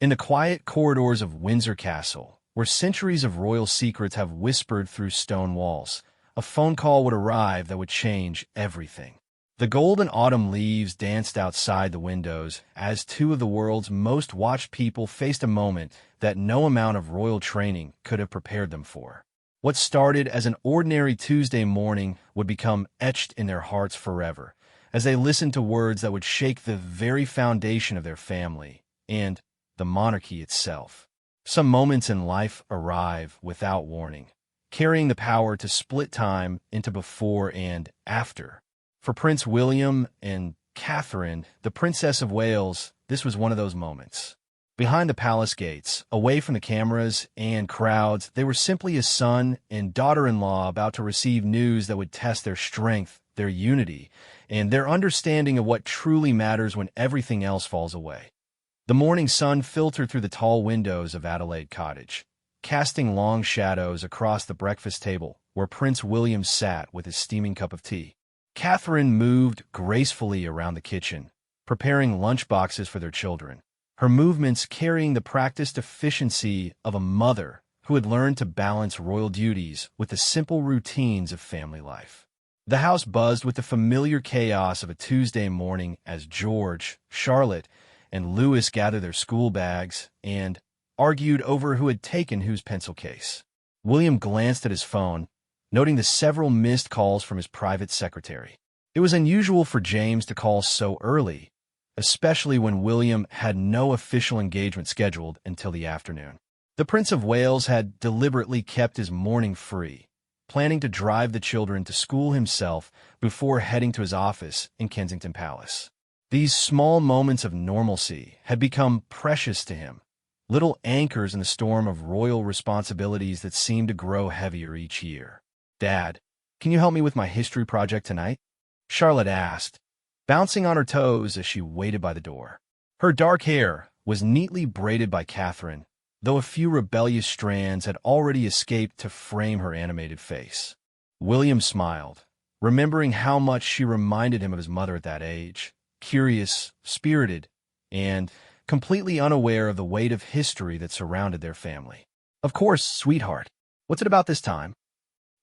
In the quiet corridors of Windsor Castle, where centuries of royal secrets have whispered through stone walls, a phone call would arrive that would change everything. The golden autumn leaves danced outside the windows as two of the world's most watched people faced a moment that no amount of royal training could have prepared them for. What started as an ordinary Tuesday morning would become etched in their hearts forever, as they listened to words that would shake the very foundation of their family and the monarchy itself. Some moments in life arrive without warning, carrying the power to split time into before and after. For Prince William and Catherine, the Princess of Wales, this was one of those moments. Behind the palace gates, away from the cameras and crowds, they were simply a son and daughter-in-law about to receive news that would test their strength, their unity, and their understanding of what truly matters when everything else falls away. The morning sun filtered through the tall windows of Adelaide Cottage, casting long shadows across the breakfast table where Prince William sat with his steaming cup of tea. Catherine moved gracefully around the kitchen, preparing lunchboxes for their children, her movements carrying the practiced efficiency of a mother who had learned to balance royal duties with the simple routines of family life. The house buzzed with the familiar chaos of a Tuesday morning as George, Charlotte, and Louis gathered their school bags and argued over who had taken whose pencil case. William glanced at his phone, noting the several missed calls from his private secretary. It was unusual for James to call so early, especially when William had no official engagement scheduled until the afternoon. The Prince of Wales had deliberately kept his morning free, planning to drive the children to school himself before heading to his office in Kensington Palace. These small moments of normalcy had become precious to him, little anchors in the storm of royal responsibilities that seemed to grow heavier each year. "Dad, can you help me with my history project tonight?" Charlotte asked, bouncing on her toes as she waited by the door. Her dark hair was neatly braided by Catherine, though a few rebellious strands had already escaped to frame her animated face. William smiled, remembering how much she reminded him of his mother at that age, curious, spirited, and completely unaware of the weight of history that surrounded their family. "Of course, sweetheart. What's it about this time?"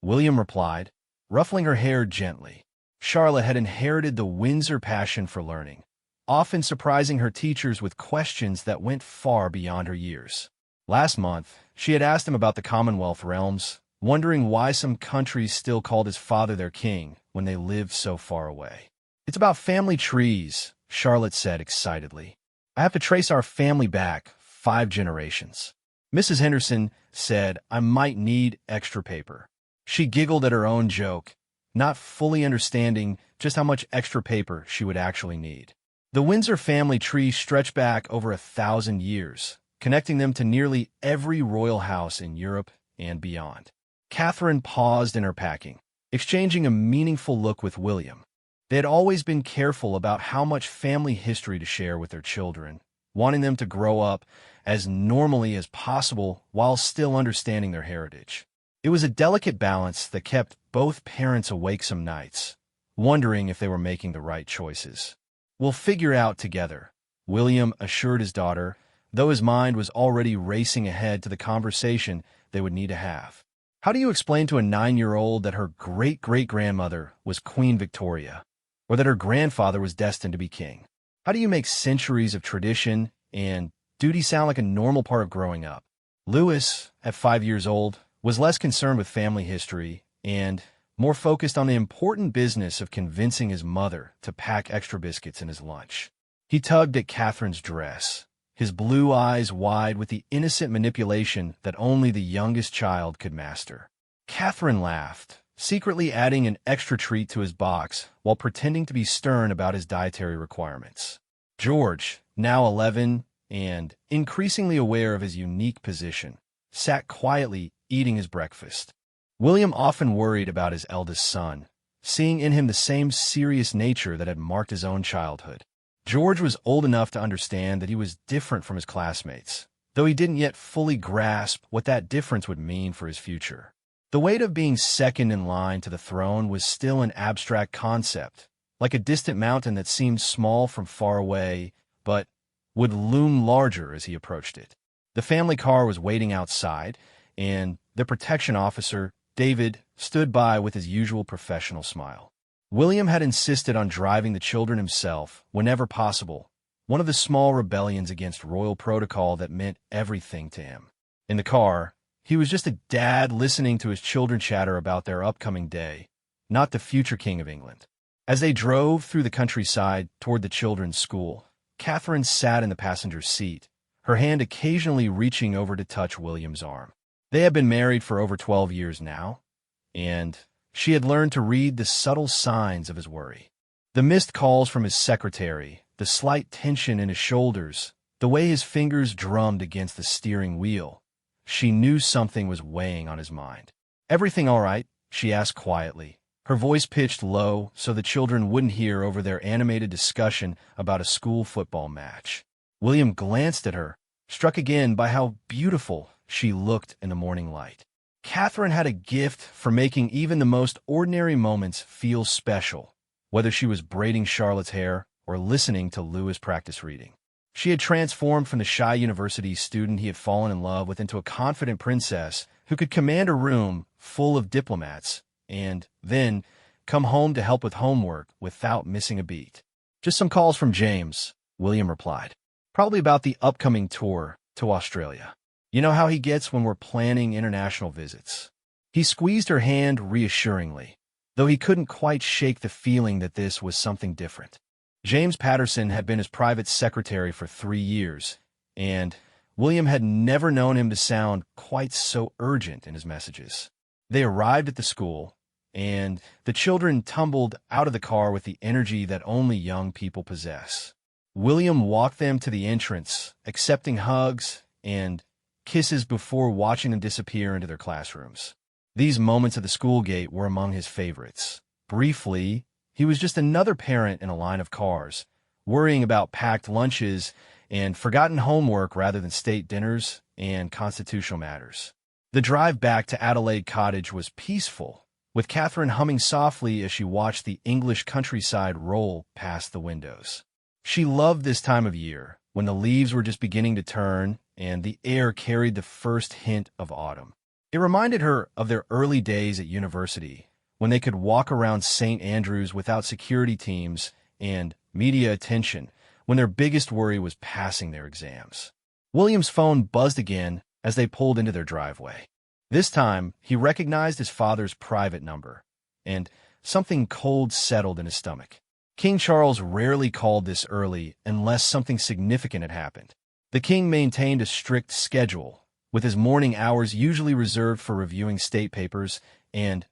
William replied, ruffling her hair gently. Charlotte had inherited the Windsor passion for learning, often surprising her teachers with questions that went far beyond her years. Last month, she had asked him about the Commonwealth realms, wondering why some countries still called his father their king when they lived so far away. "It's about family trees," Charlotte said excitedly. "I have to trace our family back 5 generations. Mrs. Henderson said I might need extra paper." She giggled at her own joke, not fully understanding just how much extra paper she would actually need. The Windsor family tree stretched back over 1,000 years, connecting them to nearly every royal house in Europe and beyond. Catherine paused in her packing, exchanging a meaningful look with William. They had always been careful about how much family history to share with their children, wanting them to grow up as normally as possible while still understanding their heritage. It was a delicate balance that kept both parents awake some nights, wondering if they were making the right choices. "We'll figure it out together," William assured his daughter, though his mind was already racing ahead to the conversation they would need to have. How do you explain to a 9-year-old that her great-great-grandmother was Queen Victoria, or that her grandfather was destined to be king? How do you make centuries of tradition and duty sound like a normal part of growing up? Louis, at 5 years old, was less concerned with family history and more focused on the important business of convincing his mother to pack extra biscuits in his lunch. He tugged at Catherine's dress, his blue eyes wide with the innocent manipulation that only the youngest child could master. Catherine laughed, secretly adding an extra treat to his box while pretending to be stern about his dietary requirements. George, now 11 and increasingly aware of his unique position, sat quietly eating his breakfast. William often worried about his eldest son, seeing in him the same serious nature that had marked his own childhood. George was old enough to understand that he was different from his classmates, though he didn't yet fully grasp what that difference would mean for his future. The weight of being second in line to the throne was still an abstract concept, like a distant mountain that seemed small from far away, but would loom larger as he approached it. The family car was waiting outside, and the protection officer, David, stood by with his usual professional smile. William had insisted on driving the children himself whenever possible, one of the small rebellions against royal protocol that meant everything to him. In the car, he was just a dad listening to his children chatter about their upcoming day, not the future King of England. As they drove through the countryside toward the children's school, Catherine sat in the passenger seat, her hand occasionally reaching over to touch William's arm. They had been married for over 12 years now, and she had learned to read the subtle signs of his worry. The missed calls from his secretary, the slight tension in his shoulders, the way his fingers drummed against the steering wheel. She knew something was weighing on his mind. "Everything all right?" she asked quietly, her voice pitched low so the children wouldn't hear over their animated discussion about a school football match. William glanced at her, struck again by how beautiful she looked in the morning light. Catherine had a gift for making even the most ordinary moments feel special, whether she was braiding Charlotte's hair or listening to Lewis practice reading. She had transformed from the shy university student he had fallen in love with into a confident princess who could command a room full of diplomats and then come home to help with homework without missing a beat. "Just some calls from James," William replied. "Probably about the upcoming tour to Australia. You know how he gets when we're planning international visits." He squeezed her hand reassuringly, though he couldn't quite shake the feeling that this was something different. James Patterson had been his private secretary for 3 years, and William had never known him to sound quite so urgent in his messages. They arrived at the school, and the children tumbled out of the car with the energy that only young people possess. William walked them to the entrance, accepting hugs and kisses before watching them disappear into their classrooms. These moments at the school gate were among his favorites. Briefly, he was just another parent in a line of cars, worrying about packed lunches and forgotten homework rather than state dinners and constitutional matters. The drive back to Adelaide Cottage was peaceful, with Catherine humming softly as she watched the English countryside roll past the windows. She loved this time of year, when the leaves were just beginning to turn and the air carried the first hint of autumn. It reminded her of their early days at university, when they could walk around St. Andrews without security teams and media attention, when their biggest worry was passing their exams. William's phone buzzed again as they pulled into their driveway. This time, he recognized his father's private number, and something cold settled in his stomach. King Charles rarely called this early unless something significant had happened. The king maintained a strict schedule, with his morning hours usually reserved for reviewing state papers and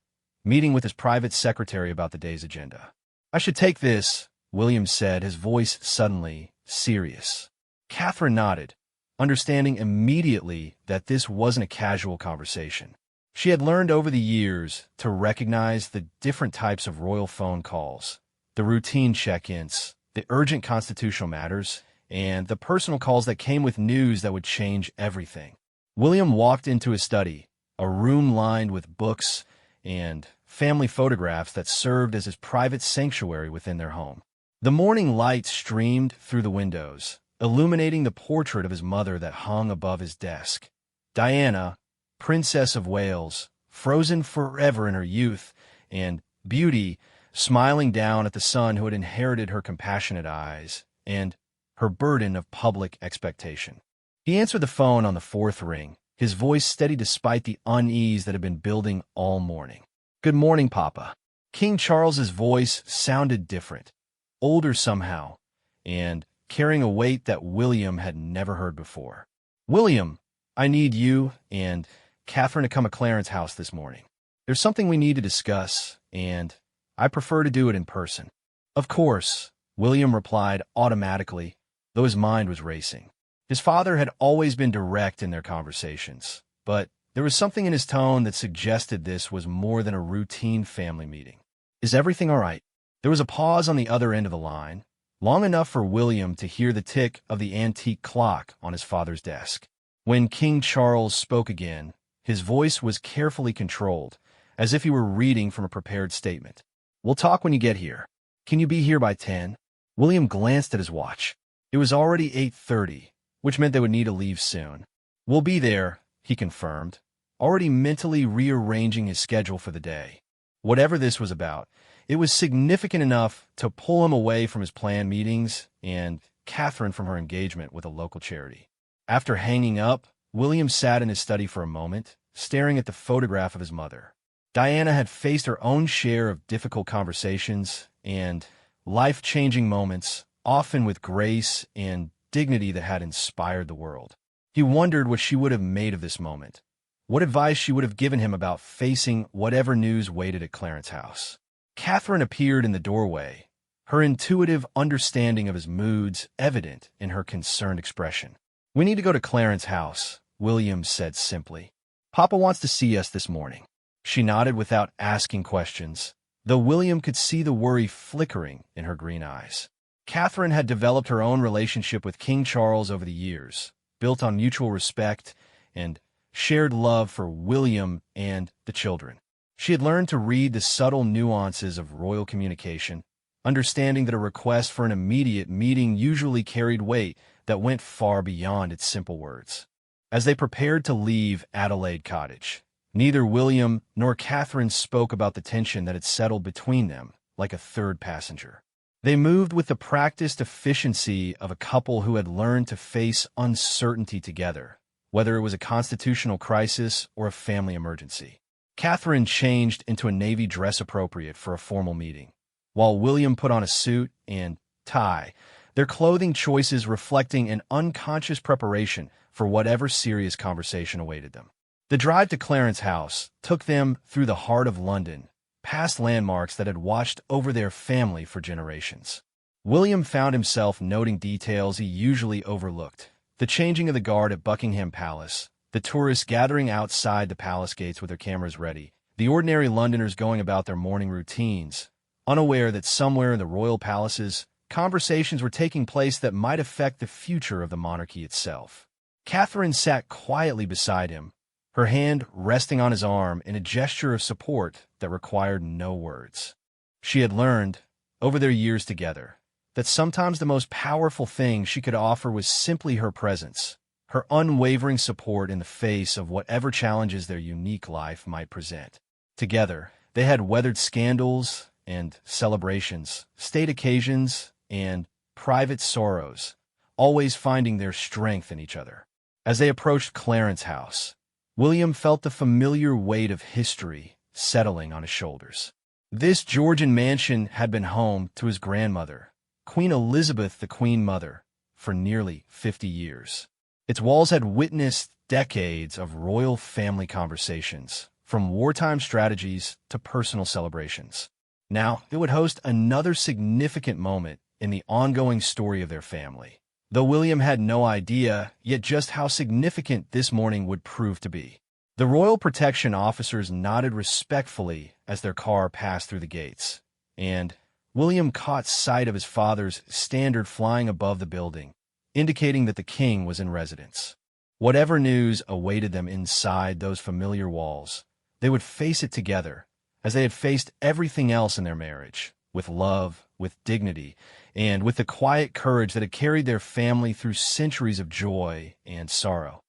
meeting with his private secretary about the day's agenda. "I should take this," William said, his voice suddenly serious. Catherine nodded, understanding immediately that this wasn't a casual conversation. She had learned over the years to recognize the different types of royal phone calls, the routine check-ins, the urgent constitutional matters, and the personal calls that came with news that would change everything. William walked into his study, a room lined with books and family photographs that served as his private sanctuary within their home. The morning light streamed through the windows, illuminating the portrait of his mother that hung above his desk. Diana, Princess of Wales, frozen forever in her youth, and beauty, smiling down at the son who had inherited her compassionate eyes and her burden of public expectation. He answered the phone on the 4th ring, his voice steady despite the unease that had been building all morning. "Good morning, Papa." King Charles's voice sounded different, older somehow, and carrying a weight that William had never heard before. "William, I need you and Catherine to come to Clarence House this morning. There's something we need to discuss, and I prefer to do it in person." "Of course," William replied automatically, though his mind was racing. His father had always been direct in their conversations, but there was something in his tone that suggested this was more than a routine family meeting. "Is everything all right?" There was a pause on the other end of the line, long enough for William to hear the tick of the antique clock on his father's desk. When King Charles spoke again, his voice was carefully controlled, as if he were reading from a prepared statement. "We'll talk when you get here. Can you be here by 10? William glanced at his watch. It was already 8:30, which meant they would need to leave soon. "We'll be there," he confirmed, already mentally rearranging his schedule for the day. Whatever this was about, it was significant enough to pull him away from his planned meetings and Catherine from her engagement with a local charity. After hanging up, William sat in his study for a moment, staring at the photograph of his mother. Diana had faced her own share of difficult conversations and life-changing moments, often with grace and dignity that had inspired the world. He wondered what she would have made of this moment, what advice she would have given him about facing whatever news waited at Clarence House. Catherine appeared in the doorway, her intuitive understanding of his moods evident in her concerned expression. "We need to go to Clarence House," William said simply. "Papa wants to see us this morning." She nodded without asking questions, though William could see the worry flickering in her green eyes. Catherine had developed her own relationship with King Charles over the years, built on mutual respect and shared love for William and the children. She had learned to read the subtle nuances of royal communication, understanding that a request for an immediate meeting usually carried weight that went far beyond its simple words. As they prepared to leave Adelaide Cottage, neither William nor Catherine spoke about the tension that had settled between them like a third passenger. They moved with the practiced efficiency of a couple who had learned to face uncertainty together, whether it was a constitutional crisis or a family emergency. Catherine changed into a navy dress appropriate for a formal meeting, while William put on a suit and tie, their clothing choices reflecting an unconscious preparation for whatever serious conversation awaited them. The drive to Clarence House took them through the heart of London, past landmarks that had watched over their family for generations. William found himself noting details he usually overlooked: the changing of the guard at Buckingham Palace, the tourists gathering outside the palace gates with their cameras ready, the ordinary Londoners going about their morning routines, unaware that somewhere in the royal palaces, conversations were taking place that might affect the future of the monarchy itself. Catherine sat quietly beside him, her hand resting on his arm in a gesture of support that required no words. She had learned, over their years together, that sometimes the most powerful thing she could offer was simply her presence, her unwavering support in the face of whatever challenges their unique life might present. Together, they had weathered scandals and celebrations, state occasions and private sorrows, always finding their strength in each other. As they approached Clarence House, William felt the familiar weight of history settling on his shoulders. This Georgian mansion had been home to his grandmother, Queen Elizabeth the Queen Mother, for nearly 50 years. Its walls had witnessed decades of royal family conversations, from wartime strategies to personal celebrations. Now, it would host another significant moment in the ongoing story of their family, though William had no idea yet just how significant this morning would prove to be. The royal protection officers nodded respectfully as their car passed through the gates, and William caught sight of his father's standard flying above the building, indicating that the king was in residence. Whatever news awaited them inside those familiar walls, they would face it together, as they had faced everything else in their marriage, with love, with dignity, and with the quiet courage that had carried their family through centuries of joy and sorrow.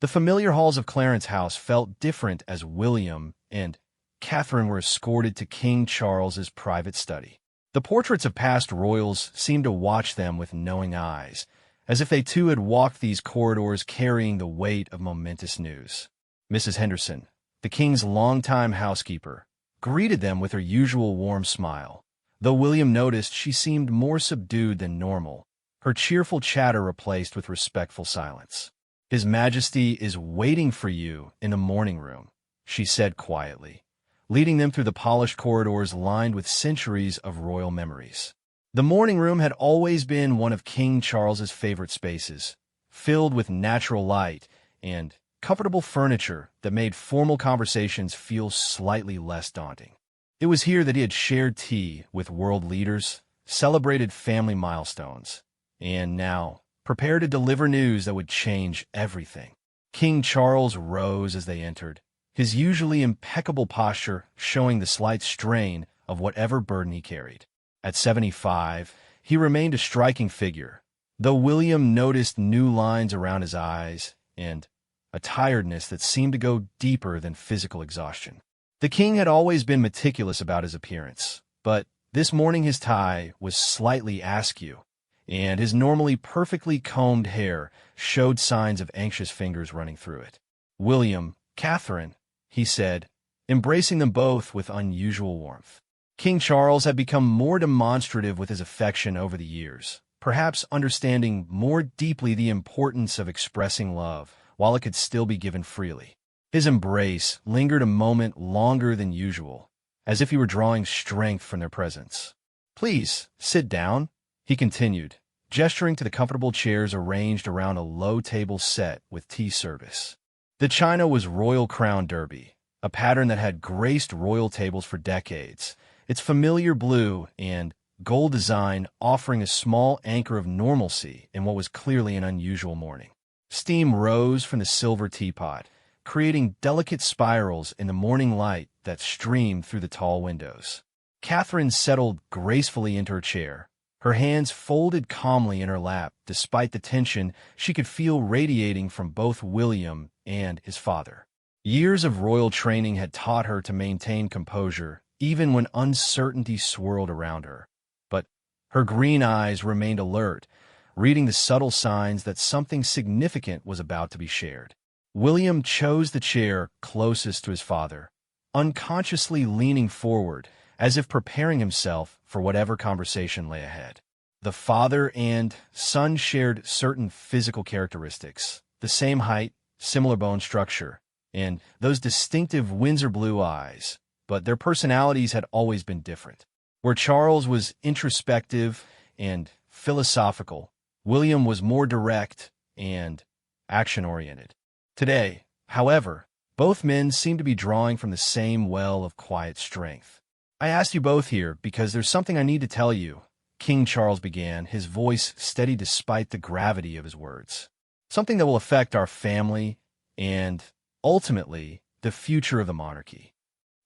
The familiar halls of Clarence House felt different as William and Catherine were escorted to King Charles's private study. The portraits of past royals seemed to watch them with knowing eyes, as if they too had walked these corridors carrying the weight of momentous news. Mrs. Henderson, the king's longtime housekeeper, greeted them with her usual warm smile, though William noticed she seemed more subdued than normal, her cheerful chatter replaced with respectful silence. "His Majesty is waiting for you in the morning room," she said quietly, leading them through the polished corridors lined with centuries of royal memories. The morning room had always been one of King Charles's favorite spaces, filled with natural light and comfortable furniture that made formal conversations feel slightly less daunting. It was here that he had shared tea with world leaders, celebrated family milestones, and now prepared to deliver news that would change everything. King Charles rose as they entered, his usually impeccable posture showing the slight strain of whatever burden he carried. At 75, he remained a striking figure, though William noticed new lines around his eyes and a tiredness that seemed to go deeper than physical exhaustion. The king had always been meticulous about his appearance, but this morning his tie was slightly askew, and his normally perfectly combed hair showed signs of anxious fingers running through it. "William, Catherine," he said, embracing them both with unusual warmth. King Charles had become more demonstrative with his affection over the years, perhaps understanding more deeply the importance of expressing love while it could still be given freely. His embrace lingered a moment longer than usual, as if he were drawing strength from their presence. "Please, sit down," he continued, gesturing to the comfortable chairs arranged around a low table set with tea service. The china was Royal Crown Derby, a pattern that had graced royal tables for decades, its familiar blue and gold design offering a small anchor of normalcy in what was clearly an unusual morning. Steam rose from the silver teapot, creating delicate spirals in the morning light that streamed through the tall windows. Catherine settled gracefully into her chair, her hands folded calmly in her lap despite the tension she could feel radiating from both William and his father. Years of royal training had taught her to maintain composure even when uncertainty swirled around her. But her green eyes remained alert, reading the subtle signs that something significant was about to be shared. William chose the chair closest to his father, unconsciously leaning forward, as if preparing himself for whatever conversation lay ahead. The father and son shared certain physical characteristics, the same height, similar bone structure, and those distinctive Windsor blue eyes, but their personalities had always been different. Where Charles was introspective and philosophical, William was more direct and action-oriented. Today, however, both men seemed to be drawing from the same well of quiet strength. "I asked you both here because there's something I need to tell you," King Charles began, his voice steady despite the gravity of his words. "Something that will affect our family and, ultimately, the future of the monarchy."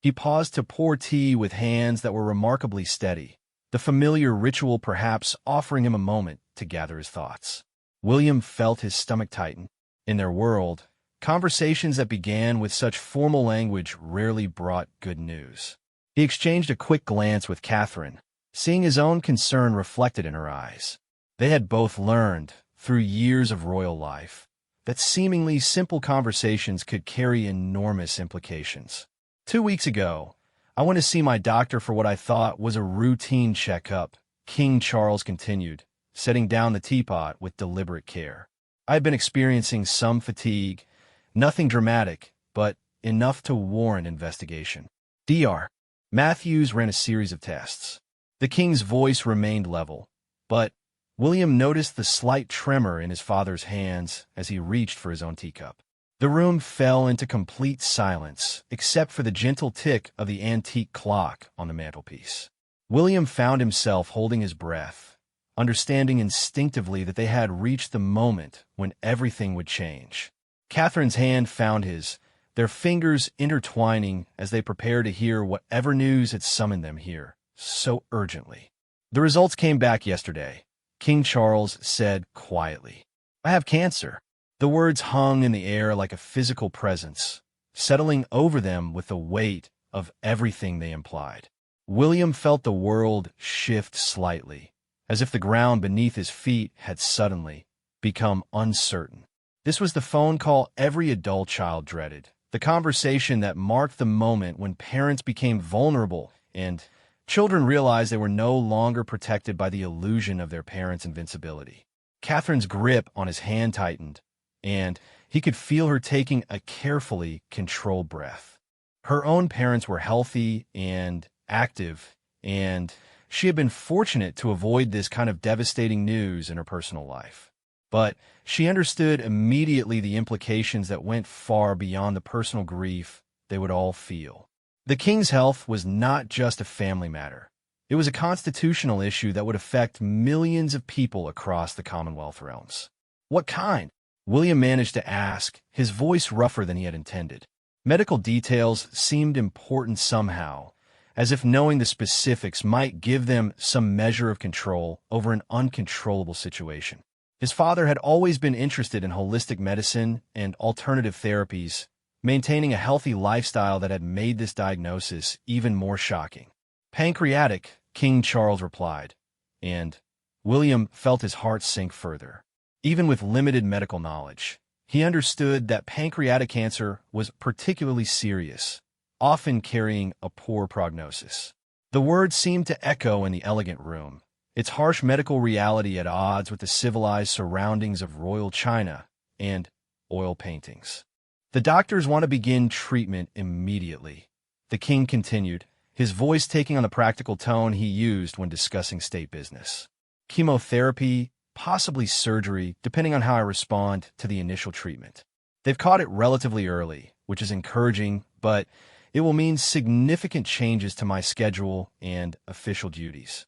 He paused to pour tea with hands that were remarkably steady, the familiar ritual perhaps offering him a moment to gather his thoughts. William felt his stomach tighten. In their world, conversations that began with such formal language rarely brought good news. He exchanged a quick glance with Catherine, seeing his own concern reflected in her eyes. They had both learned, through years of royal life, that seemingly simple conversations could carry enormous implications. 2 weeks ago, I went to see my doctor for what I thought was a routine checkup, King Charles continued, setting down the teapot with deliberate care. I had been experiencing some fatigue, nothing dramatic, but enough to warrant investigation. Dr. Matthews ran a series of tests. The king's voice remained level, but William noticed the slight tremor in his father's hands as he reached for his own teacup. The room fell into complete silence, except for the gentle tick of the antique clock on the mantelpiece. William found himself holding his breath, understanding instinctively that they had reached the moment when everything would change. Catherine's hand found his, their fingers intertwining as they prepared to hear whatever news had summoned them here so urgently. "The results came back yesterday," King Charles said quietly. "I have cancer." The words hung in the air like a physical presence, settling over them with the weight of everything they implied. William felt the world shift slightly, as if the ground beneath his feet had suddenly become uncertain. This was the phone call every adult child dreaded, the conversation that marked the moment when parents became vulnerable and children realized they were no longer protected by the illusion of their parents' invincibility. Catherine's grip on his hand tightened, and he could feel her taking a carefully controlled breath. Her own parents were healthy and active, and she had been fortunate to avoid this kind of devastating news in her personal life. But she understood immediately the implications that went far beyond the personal grief they would all feel. The king's health was not just a family matter. It was a constitutional issue that would affect millions of people across the Commonwealth realms. "What kind?" William managed to ask, his voice rougher than he had intended. Medical details seemed important somehow, as if knowing the specifics might give them some measure of control over an uncontrollable situation. His father had always been interested in holistic medicine and alternative therapies, maintaining a healthy lifestyle that had made this diagnosis even more shocking. Pancreatic, King Charles replied, and William felt his heart sink further. Even with limited medical knowledge, he understood that pancreatic cancer was particularly serious, often carrying a poor prognosis. The words seemed to echo in the elegant room, its harsh medical reality at odds with the civilized surroundings of royal china and oil paintings. The doctors want to begin treatment immediately, the king continued, his voice taking on the practical tone he used when discussing state business. Chemotherapy, possibly surgery, depending on how I respond to the initial treatment. They've caught it relatively early, which is encouraging, but it will mean significant changes to my schedule and official duties.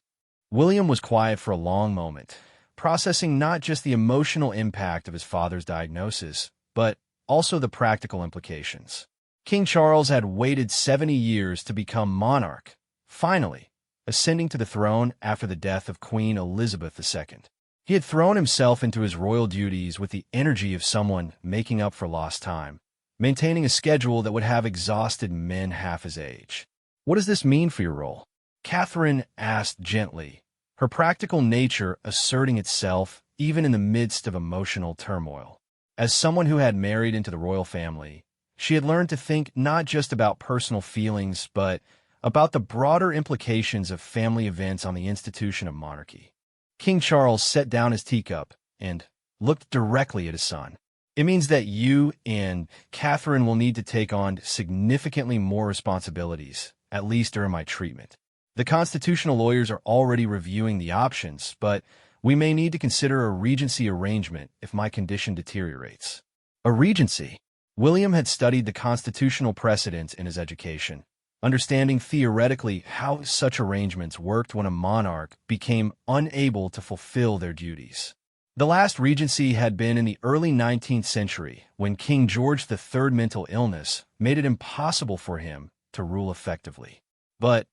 William was quiet for a long moment, processing not just the emotional impact of his father's diagnosis, but also the practical implications. King Charles had waited 70 years to become monarch, finally, ascending to the throne after the death of Queen Elizabeth II. He had thrown himself into his royal duties with the energy of someone making up for lost time, maintaining a schedule that would have exhausted men half his age. What does this mean for your role? Catherine asked gently, her practical nature asserting itself even in the midst of emotional turmoil. As someone who had married into the royal family, she had learned to think not just about personal feelings, but about the broader implications of family events on the institution of monarchy. King Charles set down his teacup and looked directly at his son. It means that you and Catherine will need to take on significantly more responsibilities, at least during my treatment. The constitutional lawyers are already reviewing the options, but we may need to consider a regency arrangement if my condition deteriorates. A regency? William had studied the constitutional precedents in his education, understanding theoretically how such arrangements worked when a monarch became unable to fulfill their duties. The last regency had been in the early 19th century, when King George III's mental illness made it impossible for him to rule effectively. But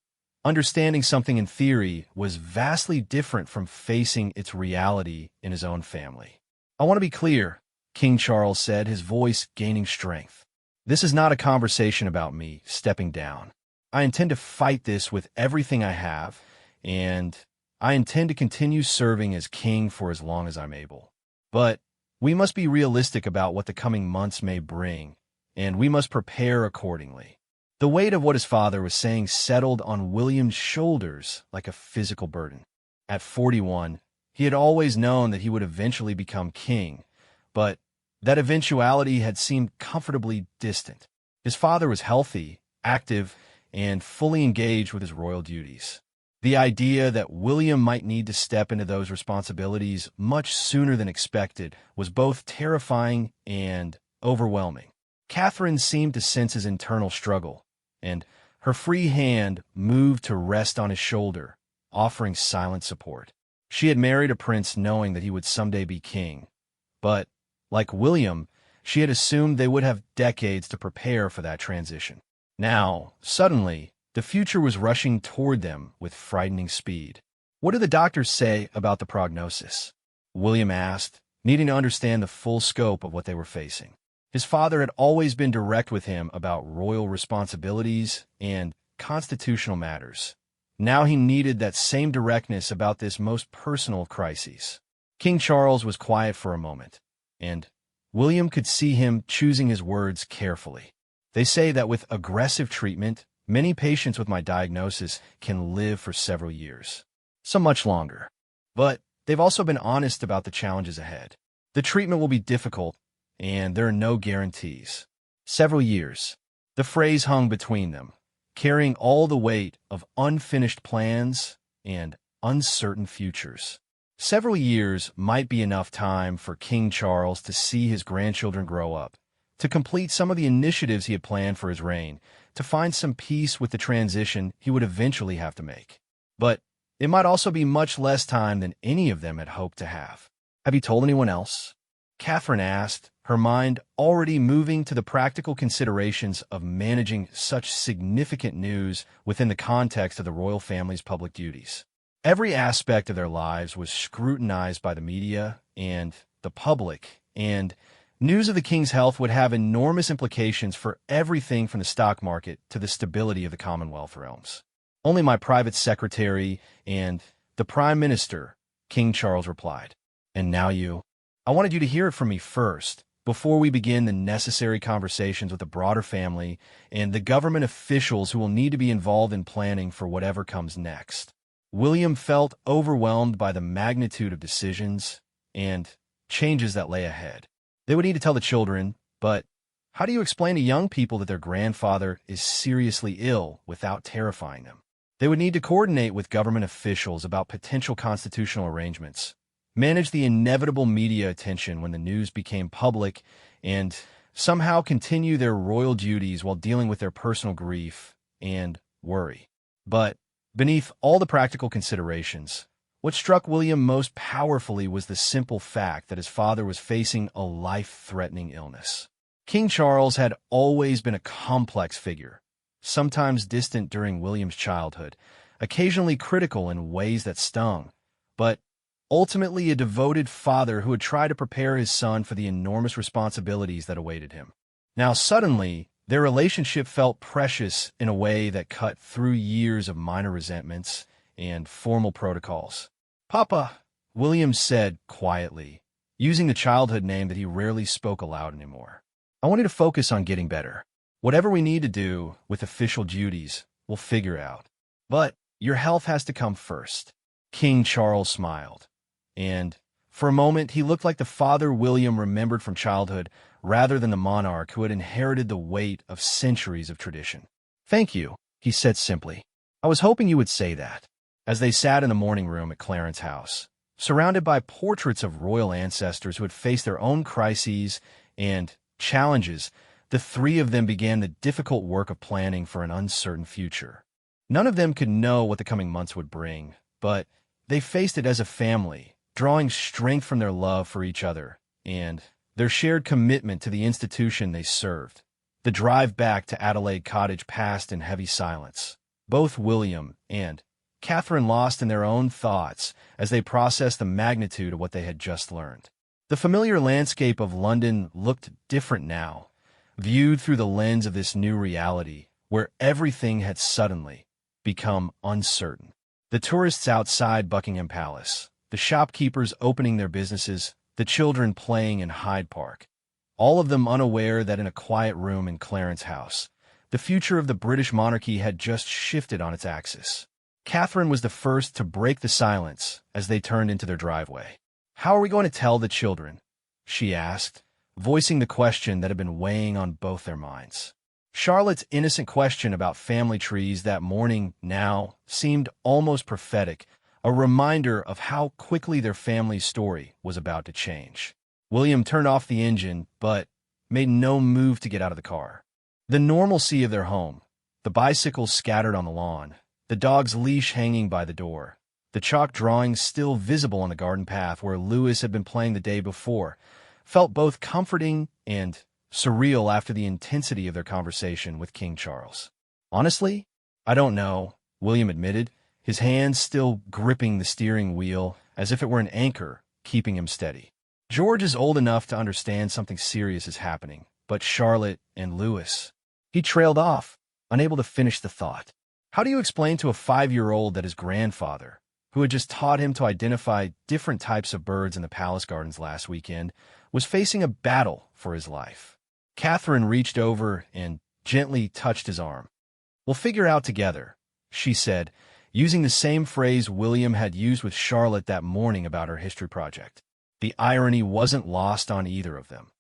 understanding something in theory was vastly different from facing its reality in his own family. I want to be clear, King Charles said, his voice gaining strength. This is not a conversation about me stepping down. I intend to fight this with everything I have, and I intend to continue serving as king for as long as I'm able. But we must be realistic about what the coming months may bring, and we must prepare accordingly. The weight of what his father was saying settled on William's shoulders like a physical burden. At 41, he had always known that he would eventually become king, but that eventuality had seemed comfortably distant. His father was healthy, active, and fully engaged with his royal duties. The idea that William might need to step into those responsibilities much sooner than expected was both terrifying and overwhelming. Catherine seemed to sense his internal struggle, and her free hand moved to rest on his shoulder, offering silent support. She had married a prince knowing that he would someday be king, but, like William, she had assumed they would have decades to prepare for that transition. Now, suddenly, the future was rushing toward them with frightening speed. What do the doctors say about the prognosis? William asked, needing to understand the full scope of what they were facing. His father had always been direct with him about royal responsibilities and constitutional matters. Now he needed that same directness about this most personal of crises. King Charles was quiet for a moment, and William could see him choosing his words carefully. They say that with aggressive treatment, many patients with my diagnosis can live for several years, some much longer. But they've also been honest about the challenges ahead. The treatment will be difficult, and there are no guarantees. Several years. The phrase hung between them, carrying all the weight of unfinished plans and uncertain futures. Several years might be enough time for King Charles to see his grandchildren grow up, to complete some of the initiatives he had planned for his reign, to find some peace with the transition he would eventually have to make. But it might also be much less time than any of them had hoped to have. Have you told anyone else? Catherine asked, her mind already moving to the practical considerations of managing such significant news within the context of the royal family's public duties. Every aspect of their lives was scrutinized by the media and the public, and news of the king's health would have enormous implications for everything from the stock market to the stability of the Commonwealth realms. Only my private secretary and the Prime Minister, King Charles replied. And now you? I wanted you to hear it from me first, before we begin the necessary conversations with the broader family and the government officials who will need to be involved in planning for whatever comes next. William felt overwhelmed by the magnitude of decisions and changes that lay ahead. They would need to tell the children, but how do you explain to young people that their grandfather is seriously ill without terrifying them? They would need to coordinate with government officials about potential constitutional arrangements, manage the inevitable media attention when the news became public, and somehow continue their royal duties while dealing with their personal grief and worry. But beneath all the practical considerations, what struck William most powerfully was the simple fact that his father was facing a life-threatening illness. King Charles had always been a complex figure, sometimes distant during William's childhood, occasionally critical in ways that stung, but ultimately a devoted father who had tried to prepare his son for the enormous responsibilities that awaited him. Now suddenly, their relationship felt precious in a way that cut through years of minor resentments and formal protocols. "Papa," William said quietly, using the childhood name that he rarely spoke aloud anymore. "I want you to focus on getting better. Whatever we need to do with official duties, we'll figure out. But your health has to come first." King Charles smiled, and for a moment he looked like the father William remembered from childhood rather than the monarch who had inherited the weight of centuries of tradition. "Thank you," he said simply. "I was hoping you would say that." As they sat in the morning room at Clarence House, surrounded by portraits of royal ancestors who had faced their own crises and challenges, the three of them began the difficult work of planning for an uncertain future. None of them could know what the coming months would bring, but they faced it as a family, drawing strength from their love for each other and their shared commitment to the institution they served. The drive back to Adelaide Cottage passed in heavy silence. Both William and Catherine lost in their own thoughts as they processed the magnitude of what they had just learned. The familiar landscape of London looked different now, viewed through the lens of this new reality, where everything had suddenly become uncertain. The tourists outside Buckingham Palace, the shopkeepers opening their businesses, the children playing in Hyde Park, all of them unaware that in a quiet room in Clarence House, the future of the British monarchy had just shifted on its axis. Catherine was the first to break the silence as they turned into their driveway. "How are we going to tell the children?" she asked, voicing the question that had been weighing on both their minds. Charlotte's innocent question about family trees that morning now seemed almost prophetic, a reminder of how quickly their family's story was about to change. William turned off the engine, but made no move to get out of the car. The normalcy of their home, the bicycles scattered on the lawn, the dog's leash hanging by the door, the chalk drawings still visible on the garden path where Louis had been playing the day before, felt both comforting and surreal after the intensity of their conversation with King Charles. "Honestly, I don't know," William admitted, his hands still gripping the steering wheel as if it were an anchor keeping him steady. "George is old enough to understand something serious is happening, but Charlotte and Louis—" He trailed off, unable to finish the thought. How do you explain to a 5-year-old that his grandfather, who had just taught him to identify different types of birds in the palace gardens last weekend, was facing a battle for his life? Catherine reached over and gently touched his arm. "We'll figure out together," she said, using the same phrase William had used with Charlotte that morning about her history project. The irony wasn't lost on either of them.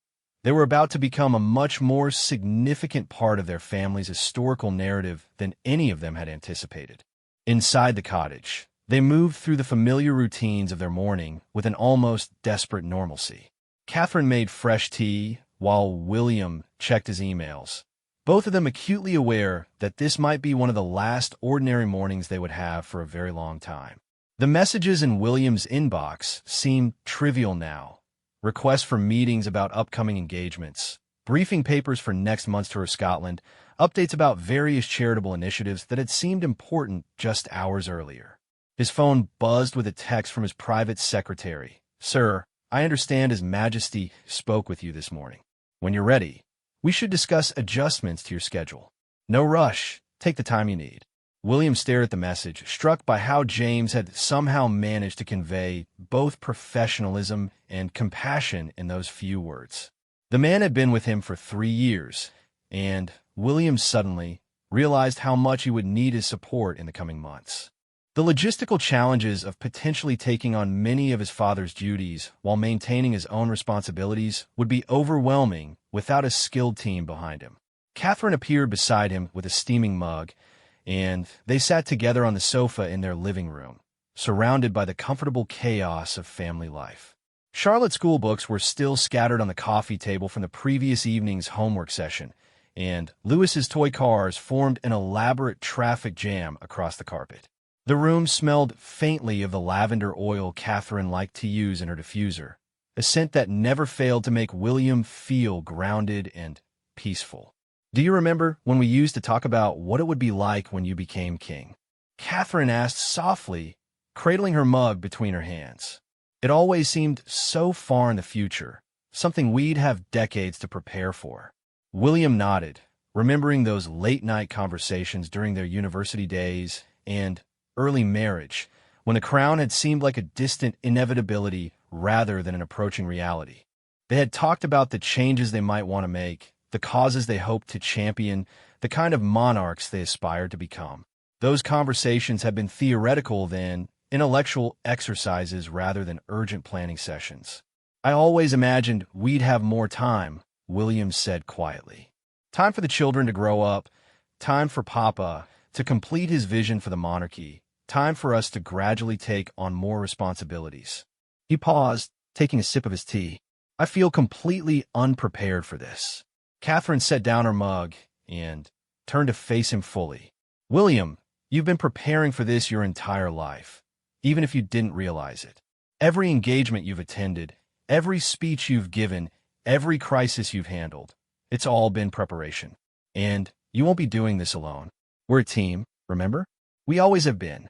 They were about to become a much more significant part of their family's historical narrative than any of them had anticipated. Inside the cottage, they moved through the familiar routines of their morning with an almost desperate normalcy. Catherine made fresh tea, while William checked his emails, both of them acutely aware that this might be one of the last ordinary mornings they would have for a very long time. The messages in William's inbox seemed trivial now. Requests for meetings about upcoming engagements, briefing papers for next month's tour of Scotland, updates about various charitable initiatives that had seemed important just hours earlier. His phone buzzed with a text from his private secretary. "Sir, I understand His Majesty spoke with you this morning. When you're ready, we should discuss adjustments to your schedule. No rush. Take the time you need." William stared at the message, struck by how James had somehow managed to convey both professionalism and compassion in those few words. The man had been with him for 3 years, and William suddenly realized how much he would need his support in the coming months. The logistical challenges of potentially taking on many of his father's duties while maintaining his own responsibilities would be overwhelming without a skilled team behind him. Catherine appeared beside him with a steaming mug, and they sat together on the sofa in their living room, surrounded by the comfortable chaos of family life. Charlotte's school books were still scattered on the coffee table from the previous evening's homework session, and Louis's toy cars formed an elaborate traffic jam across the carpet. The room smelled faintly of the lavender oil Catherine liked to use in her diffuser, a scent that never failed to make William feel grounded and peaceful. "Do you remember when we used to talk about what it would be like when you became king?" Catherine asked softly, cradling her mug between her hands. It always seemed so far in the future, something we'd have decades to prepare for. William nodded, remembering those late-night conversations during their university days and early marriage, when the crown had seemed like a distant inevitability rather than an approaching reality. They had talked about the changes they might want to make, the causes they hoped to champion, the kind of monarchs they aspired to become. Those conversations had been theoretical then, intellectual exercises rather than urgent planning sessions. "I always imagined we'd have more time," William said quietly. "Time for the children to grow up, time for Papa to complete his vision for the monarchy, time for us to gradually take on more responsibilities." He paused, taking a sip of his tea. "I feel completely unprepared for this." Catherine set down her mug and turned to face him fully. "William, you've been preparing for this your entire life, even if you didn't realize it. Every engagement you've attended, every speech you've given, every crisis you've handled, it's all been preparation. And you won't be doing this alone. We're a team, remember? We always have been."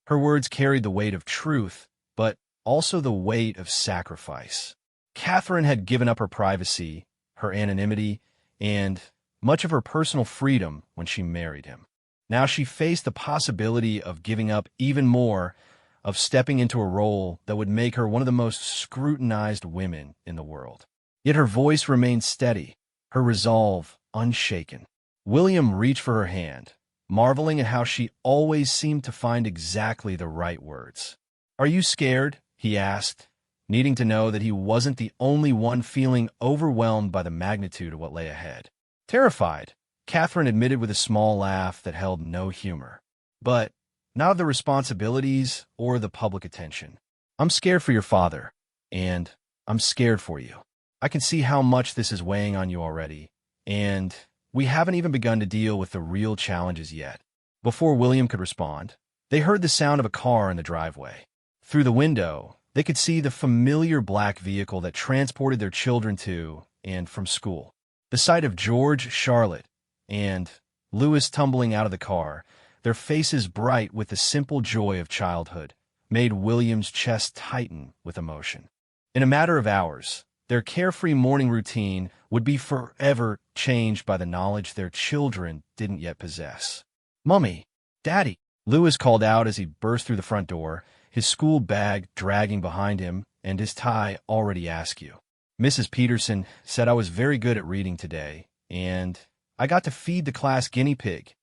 Her words carried the weight of truth, but also the weight of sacrifice. Catherine had given up her privacy, her anonymity, and much of her personal freedom when she married him. Now she faced the possibility of giving up even more, of stepping into a role that would make her one of the most scrutinized women in the world. Yet her voice remained steady, her resolve unshaken. William reached for her hand, marveling at how she always seemed to find exactly the right words. "Are you scared?" he asked, needing to know that he wasn't the only one feeling overwhelmed by the magnitude of what lay ahead. "Terrified," Catherine admitted with a small laugh that held no humor. "But not of the responsibilities or the public attention. I'm scared for your father, and I'm scared for you. I can see how much this is weighing on you already, and we haven't even begun to deal with the real challenges yet." Before William could respond, they heard the sound of a car in the driveway. Through the window, they could see the familiar black vehicle that transported their children to and from school. The sight of George, Charlotte, and Louis tumbling out of the car, their faces bright with the simple joy of childhood, made William's chest tighten with emotion. In a matter of hours, their carefree morning routine would be forever changed by the knowledge their children didn't yet possess. "Mummy, Daddy," Louis called out as he burst through the front door, his school bag dragging behind him and his tie already askew. "Mrs. Peterson said I was very good at reading today, and I got to feed the class guinea pig."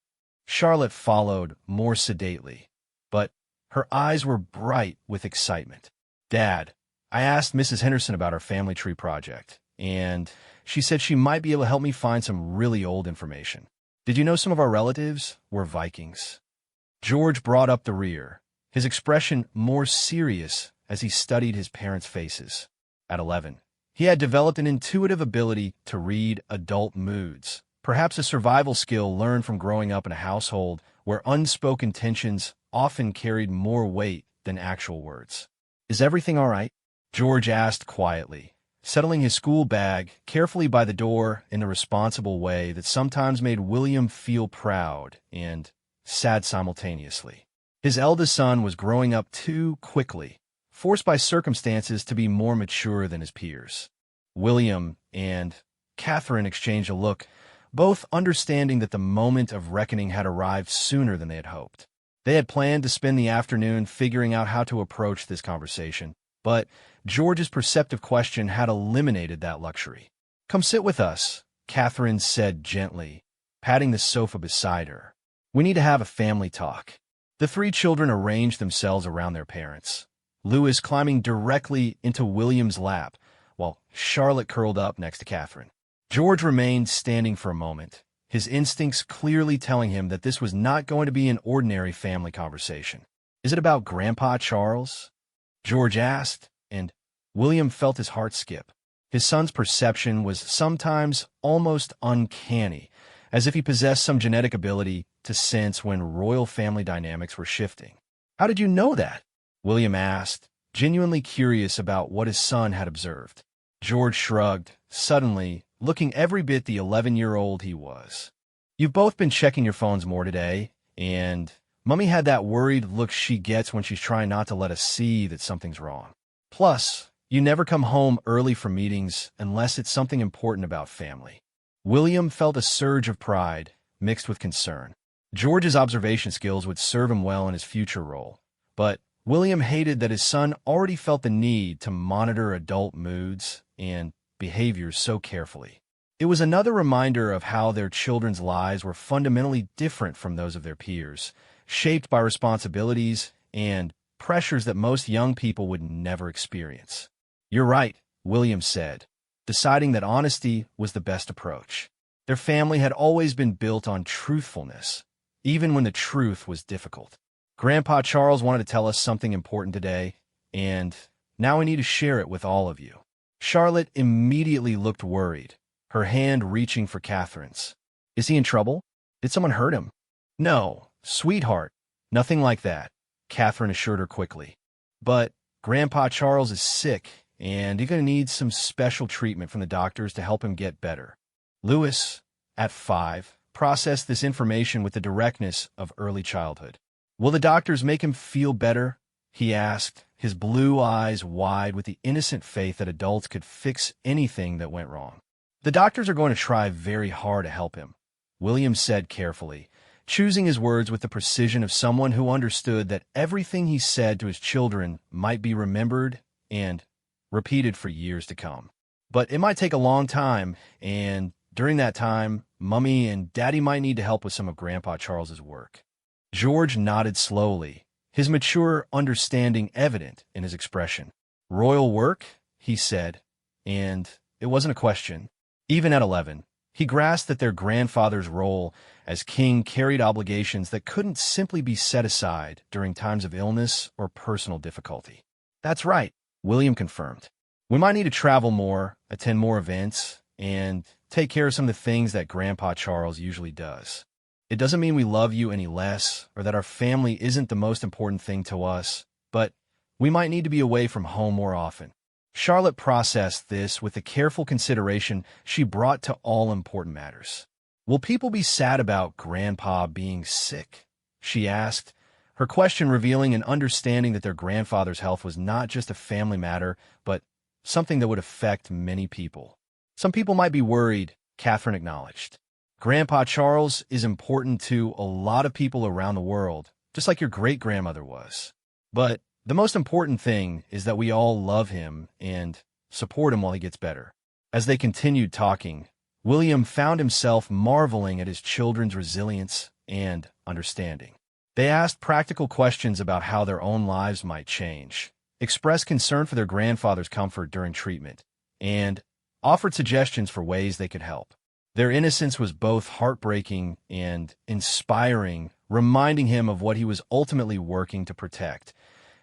Charlotte followed more sedately, but her eyes were bright with excitement. "Dad, I asked Mrs. Henderson about our family tree project, and she said she might be able to help me find some really old information. Did you know some of our relatives were Vikings?" George brought up the rear, his expression more serious as he studied his parents' faces. At 11, he had developed an intuitive ability to read adult moods, perhaps a survival skill learned from growing up in a household where unspoken tensions often carried more weight than actual words. "Is everything all right?" George asked quietly, settling his school bag carefully by the door in a responsible way that sometimes made William feel proud and sad simultaneously. His eldest son was growing up too quickly, forced by circumstances to be more mature than his peers. William and Catherine exchanged a look, both understanding that the moment of reckoning had arrived sooner than they had hoped. They had planned to spend the afternoon figuring out how to approach this conversation, but George's perceptive question had eliminated that luxury. "Come sit with us," Catherine said gently, patting the sofa beside her. "We need to have a family talk." The three children arranged themselves around their parents, Louis climbing directly into William's lap, while Charlotte curled up next to Catherine. George remained standing for a moment, his instincts clearly telling him that this was not going to be an ordinary family conversation. "Is it about Grandpa Charles?" George asked, and William felt his heart skip. His son's perception was sometimes almost uncanny, as if he possessed some genetic ability to sense when royal family dynamics were shifting. "How did you know that?" William asked, genuinely curious about what his son had observed. George shrugged, suddenly looking every bit the 11-year-old he was. "You've both been checking your phones more today, and Mummy had that worried look she gets when she's trying not to let us see that something's wrong. Plus, you never come home early from meetings unless it's something important about family." William felt a surge of pride, mixed with concern. George's observation skills would serve him well in his future role, but William hated that his son already felt the need to monitor adult moods and behaviors so carefully. It was another reminder of how their children's lives were fundamentally different from those of their peers, shaped by responsibilities and pressures that most young people would never experience. "You're right," William said, deciding that honesty was the best approach. Their family had always been built on truthfulness, even when the truth was difficult. "Grandpa Charles wanted to tell us something important today, and now we need to share it with all of you." Charlotte immediately looked worried, her hand reaching for Catherine's. "Is he in trouble? Did someone hurt him?" "No, sweetheart, nothing like that," Catherine assured her quickly. "But Grandpa Charles is sick, and he's going to need some special treatment from the doctors to help him get better." Louis, at 5, processed this information with the directness of early childhood. "Will the doctors make him feel better?" he asked, his blue eyes wide with the innocent faith that adults could fix anything that went wrong. "The doctors are going to try very hard to help him," William said carefully, choosing his words with the precision of someone who understood that everything he said to his children might be remembered and repeated for years to come. "But it might take a long time, and during that time, Mummy and Daddy might need to help with some of Grandpa Charles's work." George nodded slowly, his mature understanding evident in his expression. "Royal work?" he said, and it wasn't a question. Even at 11, he grasped that their grandfather's role as king carried obligations that couldn't simply be set aside during times of illness or personal difficulty. "That's right," William confirmed. "We might need to travel more, attend more events, and take care of some of the things that Grandpa Charles usually does. It doesn't mean we love you any less or that our family isn't the most important thing to us, but we might need to be away from home more often." Charlotte processed this with the careful consideration she brought to all important matters. "Will people be sad about Grandpa being sick?" she asked, her question revealing an understanding that their grandfather's health was not just a family matter, but something that would affect many people. "Some people might be worried," Catherine acknowledged. "Grandpa Charles is important to a lot of people around the world, just like your great-grandmother was. But the most important thing is that we all love him and support him while he gets better." As they continued talking, William found himself marveling at his children's resilience and understanding. They asked practical questions about how their own lives might change, expressed concern for their grandfather's comfort during treatment, and offered suggestions for ways they could help. Their innocence was both heartbreaking and inspiring, reminding him of what he was ultimately working to protect.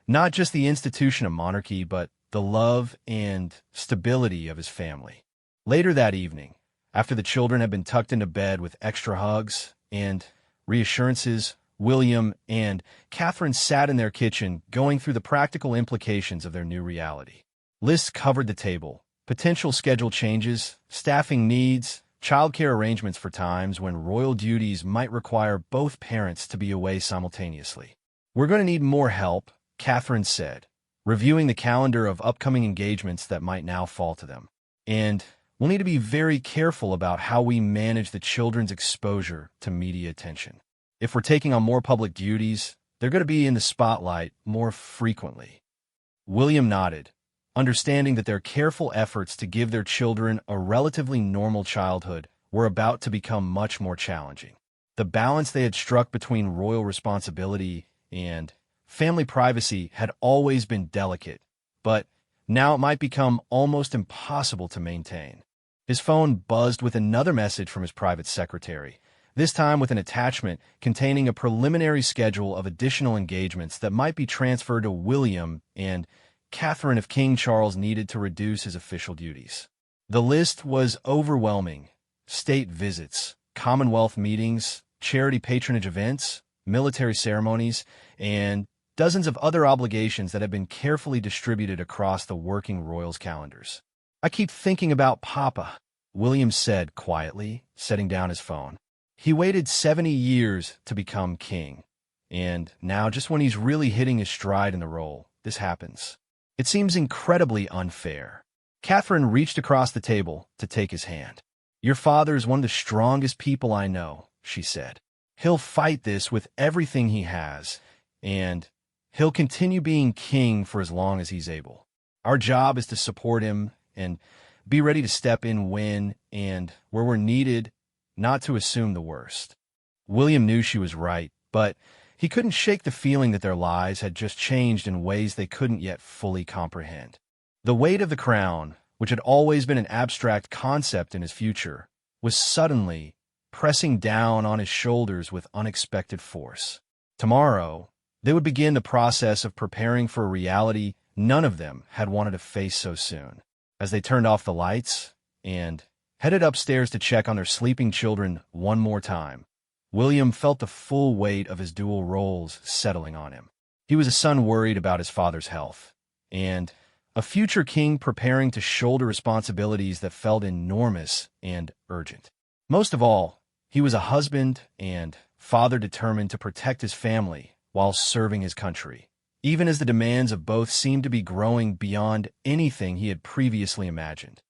Not just the institution of monarchy, but the love and stability of his family. Later that evening, after the children had been tucked into bed with extra hugs and reassurances, William and Catherine sat in their kitchen going through the practical implications of their new reality. Lists covered the table: potential schedule changes, staffing needs, childcare arrangements for times when royal duties might require both parents to be away simultaneously. "We're going to need more help," Catherine said, reviewing the calendar of upcoming engagements that might now fall to them. "And we'll need to be very careful about how we manage the children's exposure to media attention. If we're taking on more public duties, they're going to be in the spotlight more frequently." William nodded, understanding that their careful efforts to give their children a relatively normal childhood were about to become much more challenging. The balance they had struck between royal responsibility and family privacy had always been delicate, but now it might become almost impossible to maintain. His phone buzzed with another message from his private secretary, this time with an attachment containing a preliminary schedule of additional engagements that might be transferred to William and Catherine if King Charles needed to reduce his official duties. The list was overwhelming: state visits, Commonwealth meetings, charity patronage events, military ceremonies, and dozens of other obligations that had been carefully distributed across the working royals' calendars. "I keep thinking about Papa," William said quietly, setting down his phone. He waited 70 years to become king, and now, just when he's really hitting his stride in the role, this happens. It seems incredibly unfair. Catherine reached across the table to take his hand. "Your father's one of the strongest people I know," she said. "He'll fight this with everything he has, and he'll continue being king for as long as he's able. Our job is to support him and be ready to step in when and where we're needed, not to assume the worst." William knew she was right, but he couldn't shake the feeling that their lives had just changed in ways they couldn't yet fully comprehend. The weight of the crown, which had always been an abstract concept in his future, was suddenly pressing down on his shoulders with unexpected force. Tomorrow, they would begin the process of preparing for a reality none of them had wanted to face so soon. As they turned off the lights and headed upstairs to check on their sleeping children one more time, William felt the full weight of his dual roles settling on him. He was a son worried about his father's health, and a future king preparing to shoulder responsibilities that felt enormous and urgent. Most of all, he was a husband and father determined to protect his family while serving his country, even as the demands of both seemed to be growing beyond anything he had previously imagined.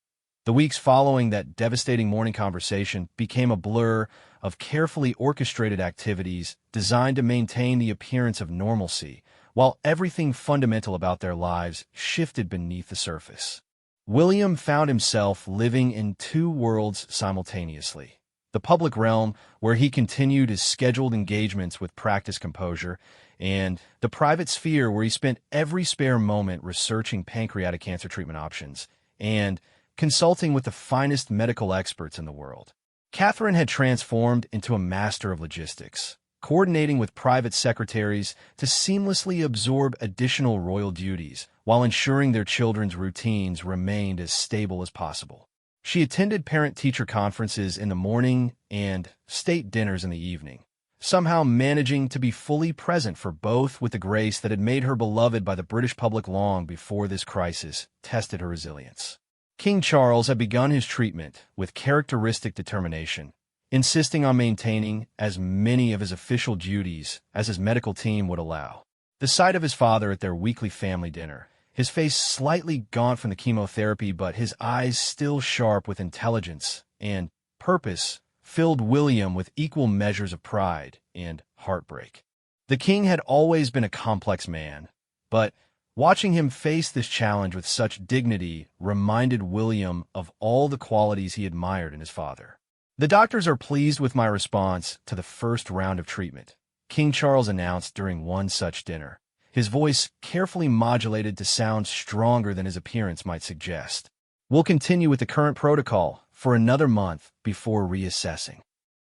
The weeks following that devastating morning conversation became a blur of carefully orchestrated activities designed to maintain the appearance of normalcy, while everything fundamental about their lives shifted beneath the surface. William found himself living in two worlds simultaneously: the public realm, where he continued his scheduled engagements with practiced composure, and the private sphere, where he spent every spare moment researching pancreatic cancer treatment options and consulting with the finest medical experts in the world. Catherine had transformed into a master of logistics, coordinating with private secretaries to seamlessly absorb additional royal duties while ensuring their children's routines remained as stable as possible. She attended parent-teacher conferences in the morning and state dinners in the evening, somehow managing to be fully present for both with the grace that had made her beloved by the British public long before this crisis tested her resilience. King Charles had begun his treatment with characteristic determination, insisting on maintaining as many of his official duties as his medical team would allow. The sight of his father at their weekly family dinner, his face slightly gaunt from the chemotherapy but his eyes still sharp with intelligence and purpose, filled William with equal measures of pride and heartbreak. The king had always been a complex man, but watching him face this challenge with such dignity reminded William of all the qualities he admired in his father. "The doctors are pleased with my response to the first round of treatment," King Charles announced during one such dinner, his voice carefully modulated to sound stronger than his appearance might suggest. "We'll continue with the current protocol for another month before reassessing."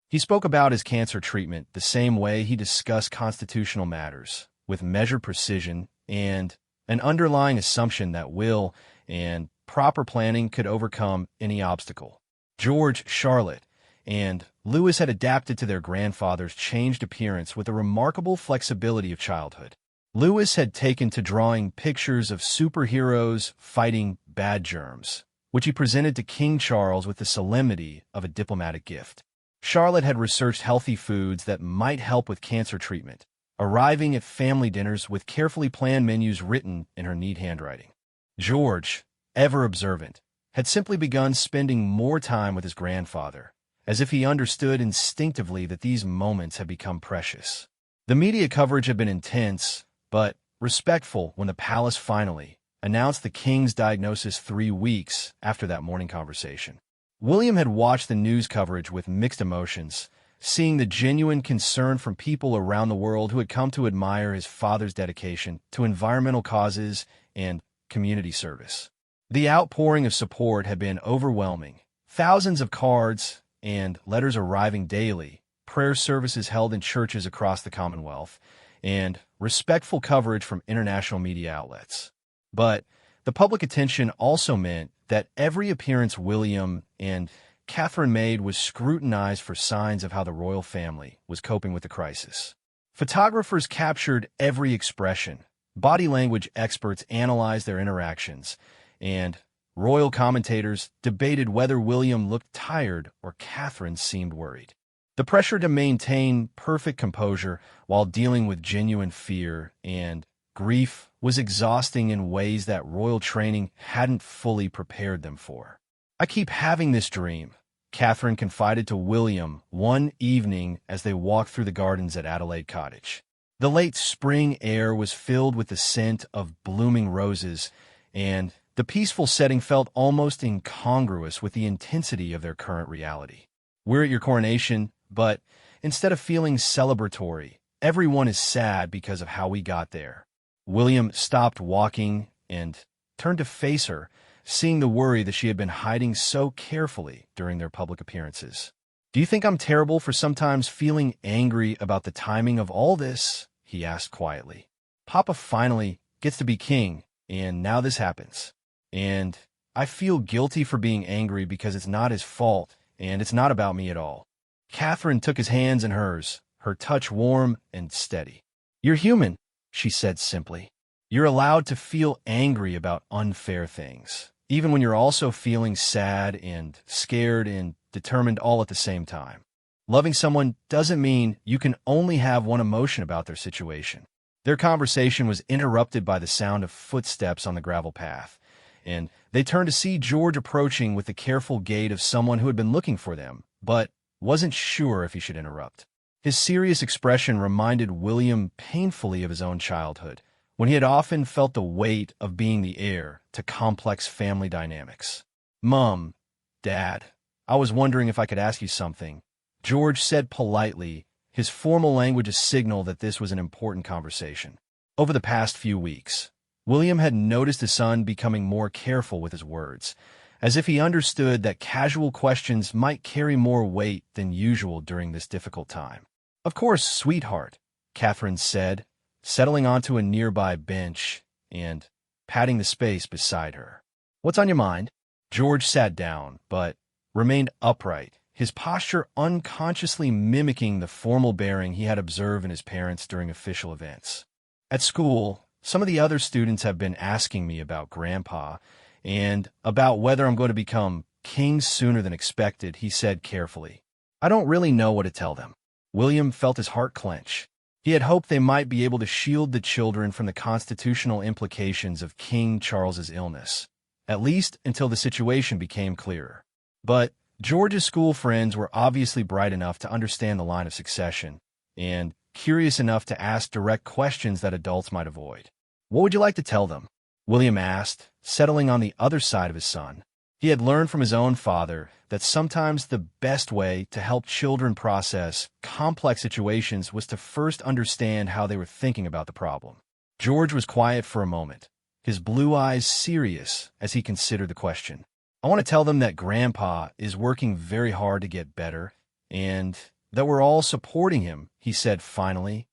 He spoke about his cancer treatment the same way he discussed constitutional matters, with measured precision and an underlying assumption that will and proper planning could overcome any obstacle. George, Charlotte, and Louis had adapted to their grandfather's changed appearance with a remarkable flexibility of childhood. Louis had taken to drawing pictures of superheroes fighting bad germs, which he presented to King Charles with the solemnity of a diplomatic gift. Charlotte had researched healthy foods that might help with cancer treatment, arriving at family dinners with carefully planned menus written in her neat handwriting. George, ever observant, had simply begun spending more time with his grandfather, as if he understood instinctively that these moments had become precious. The media coverage had been intense, but respectful when the palace finally announced the king's diagnosis 3 weeks after that morning conversation. William had watched the news coverage with mixed emotions, seeing the genuine concern from people around the world who had come to admire his father's dedication to environmental causes and community service. The outpouring of support had been overwhelming. Thousands of cards and letters arriving daily, prayer services held in churches across the Commonwealth, and respectful coverage from international media outlets. But the public attention also meant that every appearance William and Catherine made was scrutinized for signs of how the royal family was coping with the crisis. Photographers captured every expression, body language experts analyzed their interactions, and royal commentators debated whether William looked tired or Catherine seemed worried. The pressure to maintain perfect composure while dealing with genuine fear and grief was exhausting in ways that royal training hadn't fully prepared them for. "I keep having this dream," Catherine confided to William one evening as they walked through the gardens at Adelaide Cottage. The late spring air was filled with the scent of blooming roses, and the peaceful setting felt almost incongruous with the intensity of their current reality. "We're at your coronation, but instead of feeling celebratory, everyone is sad because of how we got there." William stopped walking and turned to face her, seeing the worry that she had been hiding so carefully during their public appearances. "Do you think I'm terrible for sometimes feeling angry about the timing of all this?" he asked quietly. "Papa finally gets to be king, and now this happens. And I feel guilty for being angry because it's not his fault, and it's not about me at all." Catherine took his hands in hers, her touch warm and steady. "You're human," she said simply. "You're allowed to feel angry about unfair things, even when you're also feeling sad and scared and determined all at the same time. Loving someone doesn't mean you can only have one emotion about their situation." Their conversation was interrupted by the sound of footsteps on the gravel path, and they turned to see George approaching with the careful gait of someone who had been looking for them, but wasn't sure if he should interrupt. His serious expression reminded William painfully of his own childhood, when he had often felt the weight of being the heir to complex family dynamics. "Mom, Dad, I was wondering if I could ask you something," George said politely, his formal language a signal that this was an important conversation. Over the past few weeks, William had noticed his son becoming more careful with his words, as if he understood that casual questions might carry more weight than usual during this difficult time. "Of course, sweetheart," Catherine said, settling onto a nearby bench and patting the space beside her. "What's on your mind?" George sat down, but remained upright, his posture unconsciously mimicking the formal bearing he had observed in his parents during official events. "At school, some of the other students have been asking me about Grandpa and about whether I'm going to become king sooner than expected," he said carefully. "I don't really know what to tell them." William felt his heart clench. He had hoped they might be able to shield the children from the constitutional implications of King Charles's illness, at least until the situation became clearer. But George's school friends were obviously bright enough to understand the line of succession, and curious enough to ask direct questions that adults might avoid. "What would you like to tell them?" William asked, settling on the other side of his son. He had learned from his own father that sometimes the best way to help children process complex situations was to first understand how they were thinking about the problem. George was quiet for a moment, his blue eyes serious as he considered the question. "I want to tell them that Grandpa is working very hard to get better, and that we're all supporting him," he said finally.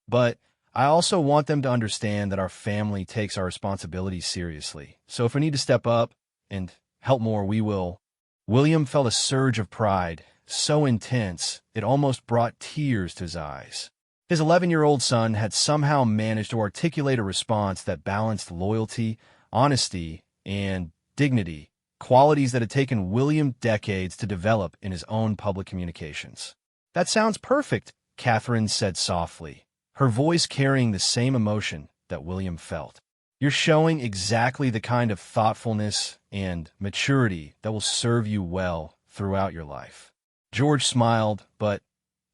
"But I also want them to understand that our family takes our responsibilities seriously. So if we need to step up and help more, we will." William felt a surge of pride, so intense it almost brought tears to his eyes. His 11-year-old son had somehow managed to articulate a response that balanced loyalty, honesty, and dignity, qualities that had taken William decades to develop in his own public communications. "That sounds perfect," Catherine said softly, her voice carrying the same emotion that William felt. "You're showing exactly the kind of thoughtfulness and maturity that will serve you well throughout your life." George smiled, but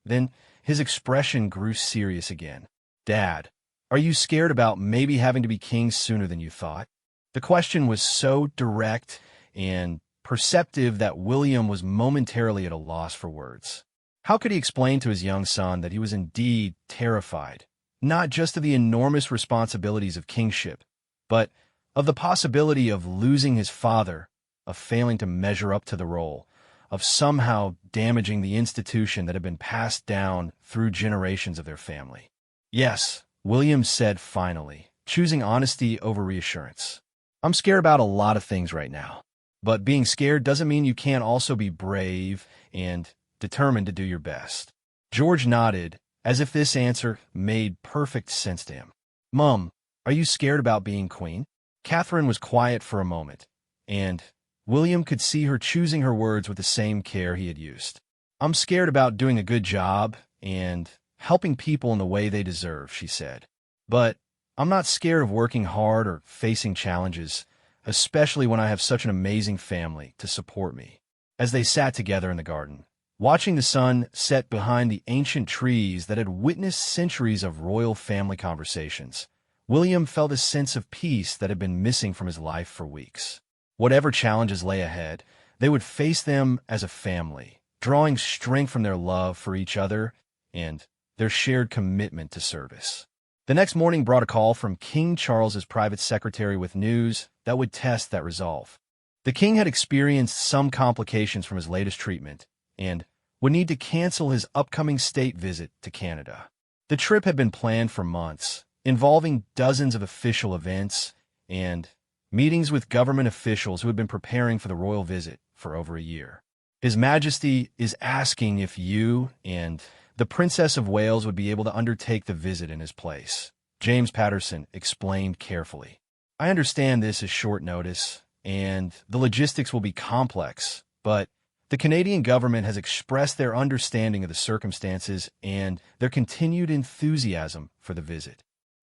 then his expression grew serious again. "Dad, are you scared about maybe having to be king sooner than you thought?" The question was so direct and perceptive that William was momentarily at a loss for words. How could he explain to his young son that he was indeed terrified, not just of the enormous responsibilities of kingship, but of the possibility of losing his father, of failing to measure up to the role, of somehow damaging the institution that had been passed down through generations of their family? "Yes," William said finally, choosing honesty over reassurance. "I'm scared about a lot of things right now. But being scared doesn't mean you can't also be brave and determined to do your best." George nodded, as if this answer made perfect sense to him. "Mum, are you scared about being queen?" Catherine was quiet for a moment, and William could see her choosing her words with the same care he had used. "I'm scared about doing a good job and helping people in the way they deserve," she said. "But I'm not scared of working hard or facing challenges, especially when I have such an amazing family to support me." As they sat together in the garden, watching the sun set behind the ancient trees that had witnessed centuries of royal family conversations, William felt a sense of peace that had been missing from his life for weeks. Whatever challenges lay ahead, they would face them as a family, drawing strength from their love for each other and their shared commitment to service. The next morning brought a call from King Charles's private secretary with news that would test that resolve. The king had experienced some complications from his latest treatment and would need to cancel his upcoming state visit to Canada. The trip had been planned for months, involving dozens of official events and meetings with government officials who had been preparing for the royal visit for over a year. "His Majesty is asking if you and the Princess of Wales would be able to undertake the visit in his place," James Patterson explained carefully. "I understand this is short notice, and the logistics will be complex, but the Canadian government has expressed their understanding of the circumstances and their continued enthusiasm for the visit."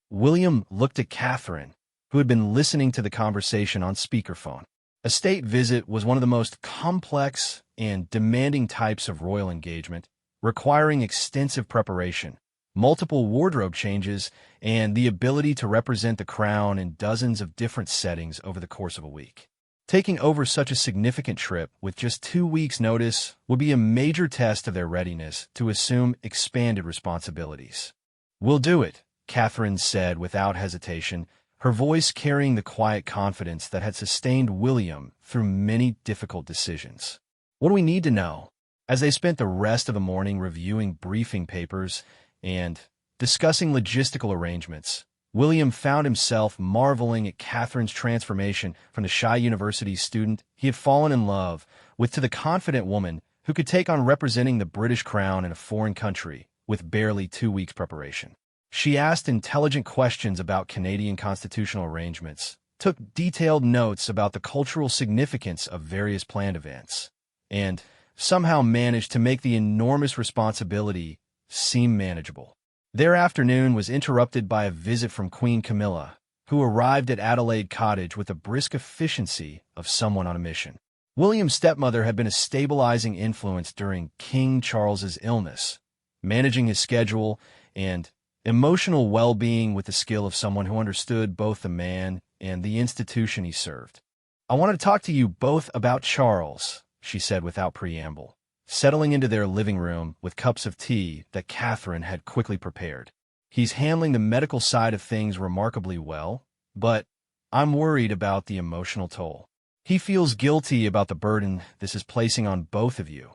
William looked at Catherine, who had been listening to the conversation on speakerphone. A state visit was one of the most complex and demanding types of royal engagement, requiring extensive preparation, multiple wardrobe changes, and the ability to represent the crown in dozens of different settings over the course of a week. Taking over such a significant trip with just 2 weeks' notice would be a major test of their readiness to assume expanded responsibilities. "We'll do it," Catherine said without hesitation, her voice carrying the quiet confidence that had sustained William through many difficult decisions. "What do we need to know?" As they spent the rest of the morning reviewing briefing papers and discussing logistical arrangements, William found himself marveling at Catherine's transformation from the shy university student he had fallen in love with to the confident woman who could take on representing the British crown in a foreign country with barely 2 weeks' preparation. She asked intelligent questions about Canadian constitutional arrangements, took detailed notes about the cultural significance of various planned events, and somehow managed to make the enormous responsibility seem manageable. Their afternoon was interrupted by a visit from Queen Camilla, who arrived at Adelaide Cottage with the brisk efficiency of someone on a mission. William's stepmother had been a stabilizing influence during King Charles's illness, managing his schedule and emotional well-being with the skill of someone who understood both the man and the institution he served. "I wanted to talk to you both about Charles," she said without preamble, settling into their living room with cups of tea that Catherine had quickly prepared. "He's handling the medical side of things remarkably well, but I'm worried about the emotional toll. He feels guilty about the burden this is placing on both of you,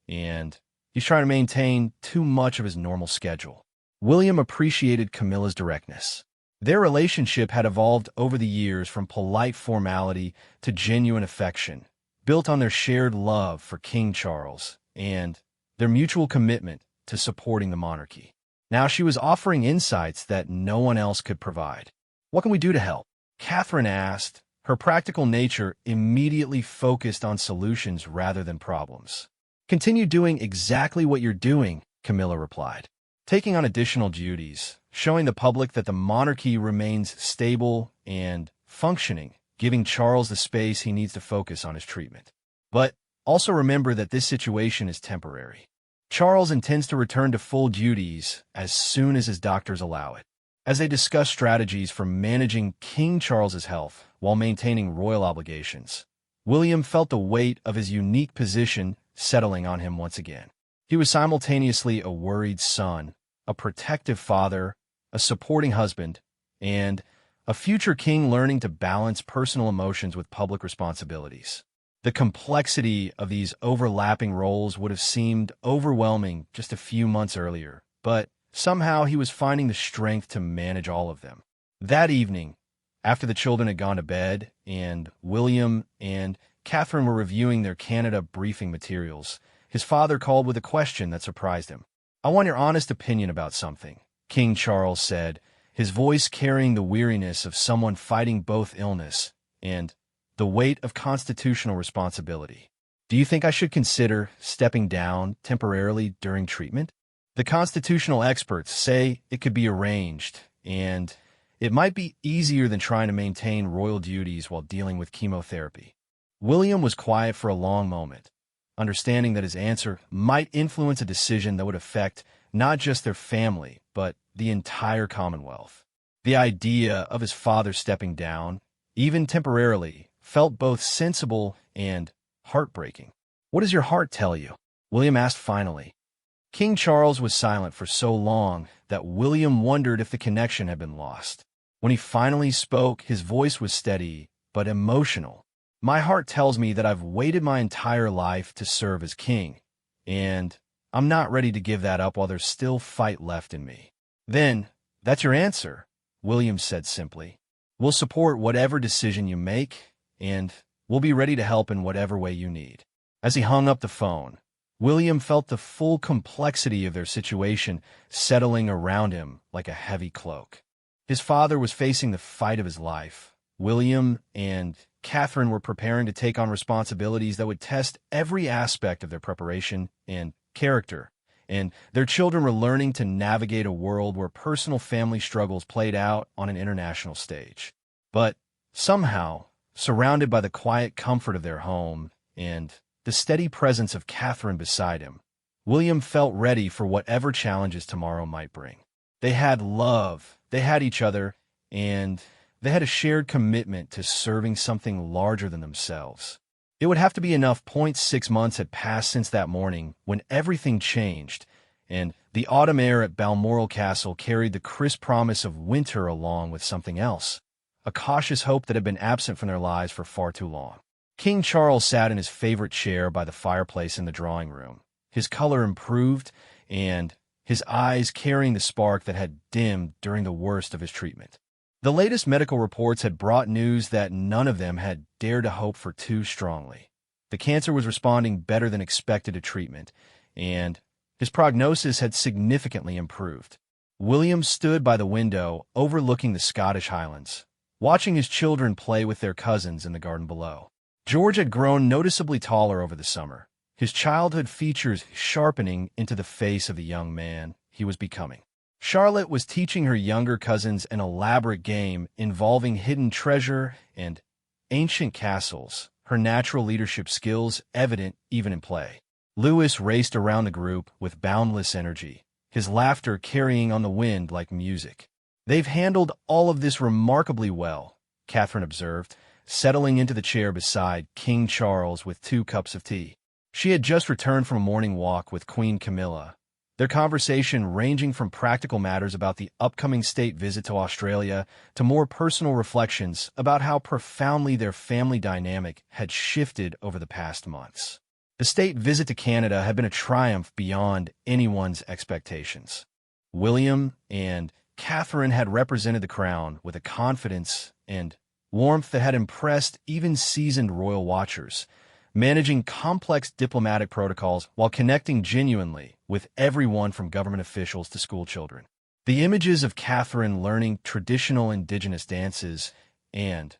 and he's trying to maintain too much of his normal schedule." William appreciated Camilla's directness. Their relationship had evolved over the years from polite formality to genuine affection, built on their shared love for King Charles and their mutual commitment to supporting the monarchy. Now she was offering insights that no one else could provide. "What can we do to help?" Catherine asked, her practical nature immediately focused on solutions rather than problems. "Continue doing exactly what you're doing," Camilla replied. Taking on additional duties, showing the public that the monarchy remains stable and functioning, giving Charles the space he needs to focus on his treatment. But also remember that this situation is temporary. Charles intends to return to full duties as soon as his doctors allow it. As they discuss strategies for managing King Charles's health while maintaining royal obligations, William felt the weight of his unique position settling on him once again. He was simultaneously a worried son, a protective father, a supporting husband, and a future king learning to balance personal emotions with public responsibilities. The complexity of these overlapping roles would have seemed overwhelming just a few months earlier, but somehow he was finding the strength to manage all of them. That evening, after the children had gone to bed and William and Catherine were reviewing their Canada briefing materials, his father called with a question that surprised him. "I want your honest opinion about something," King Charles said, his voice carrying the weariness of someone fighting both illness and the weight of constitutional responsibility. "Do you think I should consider stepping down temporarily during treatment? The constitutional experts say it could be arranged, and it might be easier than trying to maintain royal duties while dealing with chemotherapy." William was quiet for a long moment, understanding that his answer might influence a decision that would affect not just their family, but the entire Commonwealth. The idea of his father stepping down, even temporarily, felt both sensible and heartbreaking. "What does your heart tell you?" William asked finally. King Charles was silent for so long that William wondered if the connection had been lost. When he finally spoke, his voice was steady but emotional. "My heart tells me that I've waited my entire life to serve as king, and I'm not ready to give that up while there's still fight left in me." "Then, that's your answer," William said simply. "We'll support whatever decision you make, and we'll be ready to help in whatever way you need." As he hung up the phone, William felt the full complexity of their situation settling around him like a heavy cloak. His father was facing the fight of his life. William and Catherine were preparing to take on responsibilities that would test every aspect of their preparation and character, and their children were learning to navigate a world where personal family struggles played out on an international stage. But somehow, surrounded by the quiet comfort of their home and the steady presence of Catherine beside him, William felt ready for whatever challenges tomorrow might bring. They had love, they had each other, and they had a shared commitment to serving something larger than themselves. It would have to be enough. 6 months had passed since that morning when everything changed, and the autumn air at Balmoral Castle carried the crisp promise of winter along with something else, a cautious hope that had been absent from their lives for far too long. King Charles sat in his favorite chair by the fireplace in the drawing room, his color improved and his eyes carrying the spark that had dimmed during the worst of his treatment. The latest medical reports had brought news that none of them had dared to hope for too strongly. The cancer was responding better than expected to treatment, and his prognosis had significantly improved. William stood by the window overlooking the Scottish Highlands, watching his children play with their cousins in the garden below. George had grown noticeably taller over the summer, his childhood features sharpening into the face of the young man he was becoming. Charlotte was teaching her younger cousins an elaborate game involving hidden treasure and ancient castles, her natural leadership skills evident even in play. Louis raced around the group with boundless energy, his laughter carrying on the wind like music. "They've handled all of this remarkably well," Catherine observed, settling into the chair beside King Charles with 2 cups of tea. She had just returned from a morning walk with Queen Camilla, their conversation ranging from practical matters about the upcoming state visit to Australia to more personal reflections about how profoundly their family dynamic had shifted over the past months. The state visit to Canada had been a triumph beyond anyone's expectations. William and Catherine had represented the crown with a confidence and warmth that had impressed even seasoned royal watchers, managing complex diplomatic protocols while connecting genuinely with everyone from government officials to school children. The images of Catherine learning traditional indigenous dances and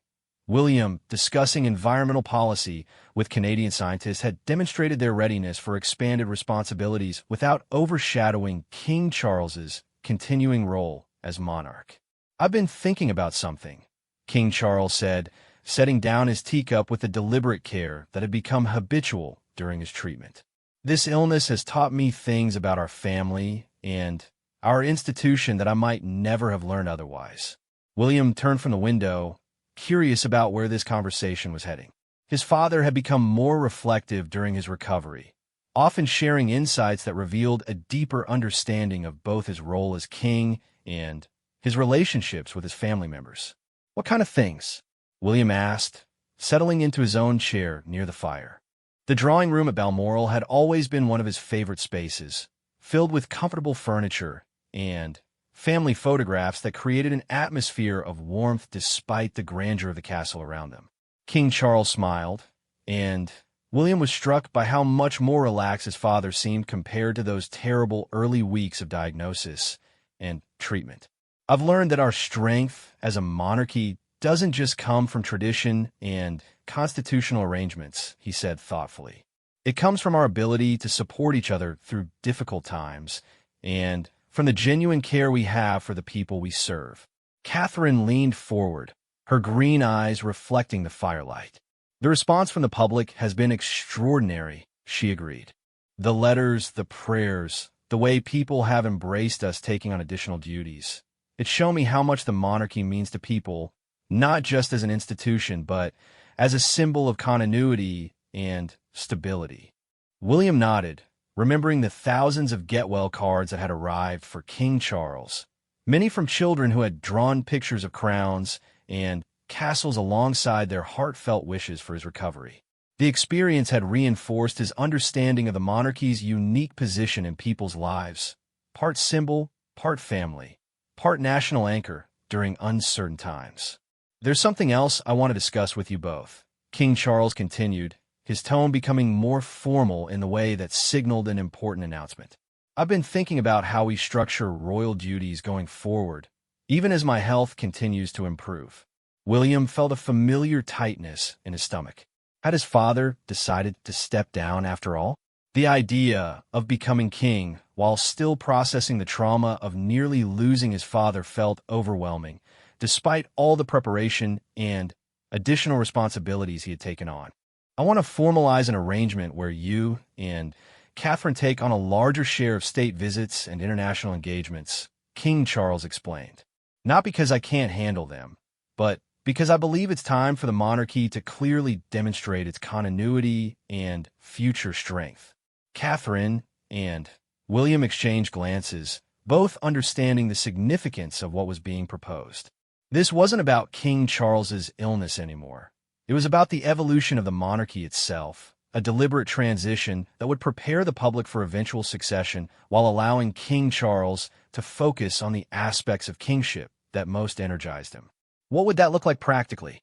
William discussing environmental policy with Canadian scientists had demonstrated their readiness for expanded responsibilities without overshadowing King Charles's continuing role as monarch. "I've been thinking about something," King Charles said, setting down his teacup with the deliberate care that had become habitual during his treatment. "This illness has taught me things about our family and our institution that I might never have learned otherwise." William turned from the window, curious about where this conversation was heading. His father had become more reflective during his recovery, often sharing insights that revealed a deeper understanding of both his role as king and his relationships with his family members. "What kind of things?" William asked, settling into his own chair near the fire. The drawing room at Balmoral had always been one of his favorite spaces, filled with comfortable furniture and family photographs that created an atmosphere of warmth despite the grandeur of the castle around them. King Charles smiled, and William was struck by how much more relaxed his father seemed compared to those terrible early weeks of diagnosis and treatment. "I've learned that our strength as a monarchy doesn't just come from tradition and constitutional arrangements," he said thoughtfully. "It comes from our ability to support each other through difficult times and from the genuine care we have for the people we serve." Catherine leaned forward, her green eyes reflecting the firelight. "The response from the public has been extraordinary," she agreed. "The letters, the prayers, the way people have embraced us taking on additional duties. It's shown me how much the monarchy means to people, not just as an institution, but as a symbol of continuity and stability." William nodded, remembering the thousands of get-well cards that had arrived for King Charles, many from children who had drawn pictures of crowns and castles alongside their heartfelt wishes for his recovery. The experience had reinforced his understanding of the monarchy's unique position in people's lives, part symbol, part family, part national anchor during uncertain times. "There's something else I want to discuss with you both," King Charles continued, his tone becoming more formal in the way that signaled an important announcement. "I've been thinking about how we structure royal duties going forward, even as my health continues to improve." William felt a familiar tightness in his stomach. Had his father decided to step down after all? The idea of becoming king while still processing the trauma of nearly losing his father felt overwhelming, despite all the preparation and additional responsibilities he had taken on. "I want to formalize an arrangement where you and Catherine take on a larger share of state visits and international engagements," King Charles explained. "Not because I can't handle them, but because I believe it's time for the monarchy to clearly demonstrate its continuity and future strength." Catherine and William exchanged glances, both understanding the significance of what was being proposed. This wasn't about King Charles's illness anymore. It was about the evolution of the monarchy itself, a deliberate transition that would prepare the public for eventual succession while allowing King Charles to focus on the aspects of kingship that most energized him. "What would that look like practically?"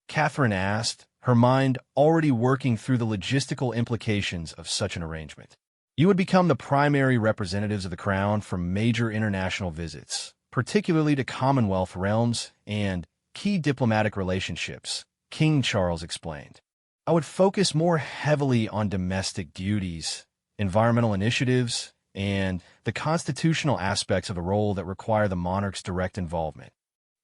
Catherine asked, her mind already working through the logistical implications of such an arrangement. "You would become the primary representatives of the crown for major international visits, particularly to Commonwealth realms and key diplomatic relationships," King Charles explained. "I would focus more heavily on domestic duties, environmental initiatives, and the constitutional aspects of the role that require the monarch's direct involvement."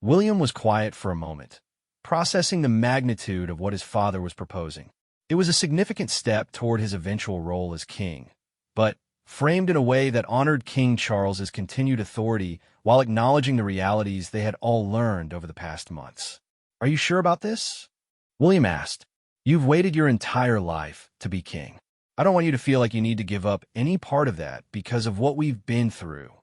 William was quiet for a moment, processing the magnitude of what his father was proposing. It was a significant step toward his eventual role as king, but framed in a way that honored King Charles's continued authority while acknowledging the realities they had all learned over the past months. "Are you sure about this?" William asked. "You've waited your entire life to be king. I don't want you to feel like you need to give up any part of that because of what we've been through."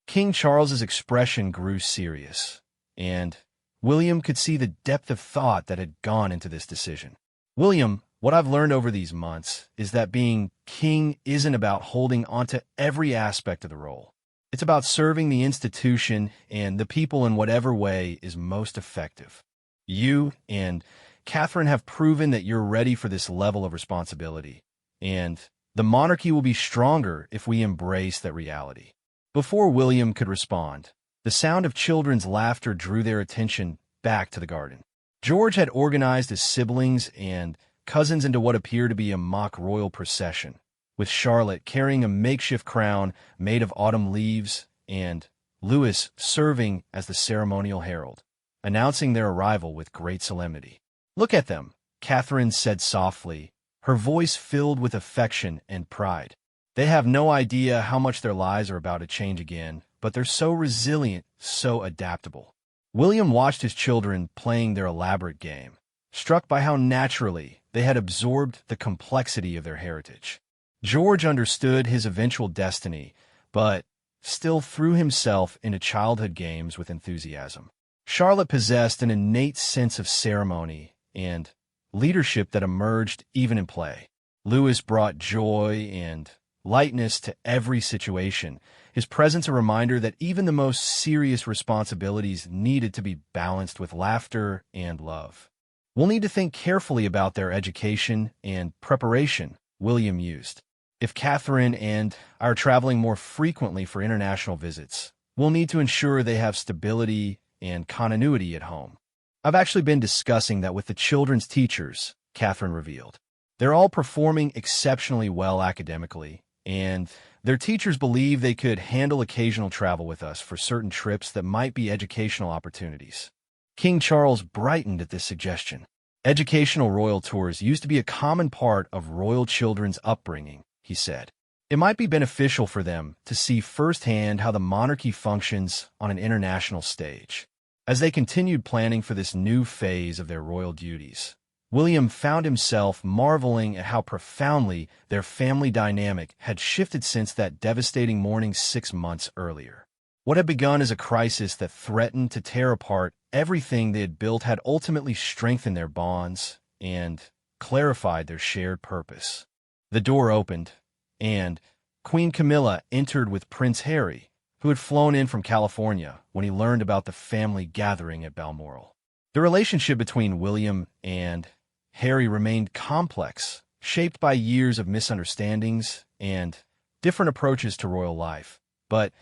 King Charles's expression grew serious, and William could see the depth of thought that had gone into this decision. "William, what I've learned over these months is that being king isn't about holding onto every aspect of the role. It's about serving the institution and the people in whatever way is most effective. You and Catherine have proven that you're ready for this level of responsibility, and the monarchy will be stronger if we embrace that reality." Before William could respond, the sound of children's laughter drew their attention back to the garden. George had organized his siblings and cousins into what appeared to be a mock royal procession, with Charlotte carrying a makeshift crown made of autumn leaves and Louis serving as the ceremonial herald, announcing their arrival with great solemnity. "Look at them," Catherine said softly, her voice filled with affection and pride. "They have no idea how much their lives are about to change again, but they're so resilient, so adaptable." William watched his children playing their elaborate game, struck by how naturally they had absorbed the complexity of their heritage. George understood his eventual destiny, but still threw himself into childhood games with enthusiasm. Charlotte possessed an innate sense of ceremony and leadership that emerged even in play. Louis brought joy and lightness to every situation, his presence a reminder that even the most serious responsibilities needed to be balanced with laughter and love. "We'll need to think carefully about their education and preparation," William mused. "If Catherine and I are traveling more frequently for international visits, we'll need to ensure they have stability and continuity at home." "I've actually been discussing that with the children's teachers," Catherine revealed. "They're all performing exceptionally well academically, and their teachers believe they could handle occasional travel with us for certain trips that might be educational opportunities." King Charles brightened at this suggestion. "Educational royal tours used to be a common part of royal children's upbringing," he said. "It might be beneficial for them to see firsthand how the monarchy functions on an international stage." As they continued planning for this new phase of their royal duties, William found himself marveling at how profoundly their family dynamic had shifted since that devastating morning 6 months earlier. What had begun as a crisis that threatened to tear apart everything they had built had ultimately strengthened their bonds and clarified their shared purpose. The door opened, and Queen Camilla entered with Prince Harry, who had flown in from California when he learned about the family gathering at Balmoral. The relationship between William and Harry remained complex, shaped by years of misunderstandings and different approaches to royal life. But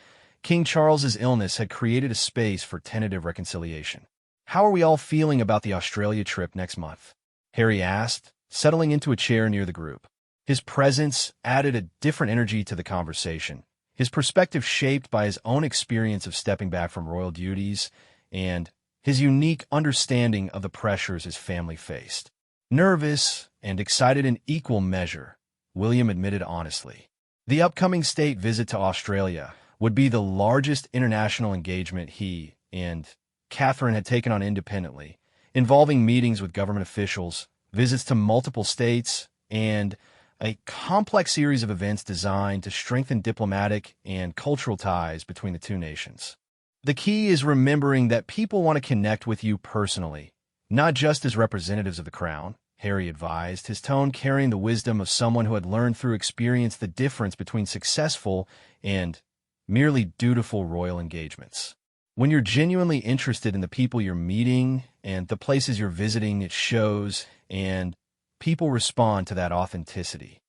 King Charles's illness had created a space for tentative reconciliation. "How are we all feeling about the Australia trip next month?" Harry asked, settling into a chair near the group. His presence added a different energy to the conversation, his perspective shaped by his own experience of stepping back from royal duties and his unique understanding of the pressures his family faced. "Nervous and excited in equal measure," William admitted honestly. The upcoming state visit to Australia would be the largest international engagement he and Catherine had taken on independently, involving meetings with government officials, visits to multiple states, and a complex series of events designed to strengthen diplomatic and cultural ties between the two nations. "The key is remembering that people want to connect with you personally, not just as representatives of the crown," Harry advised, his tone carrying the wisdom of someone who had learned through experience the difference between successful and merely dutiful royal engagements. "When you're genuinely interested in the people you're meeting and the places you're visiting, it shows, and people respond to that authenticity."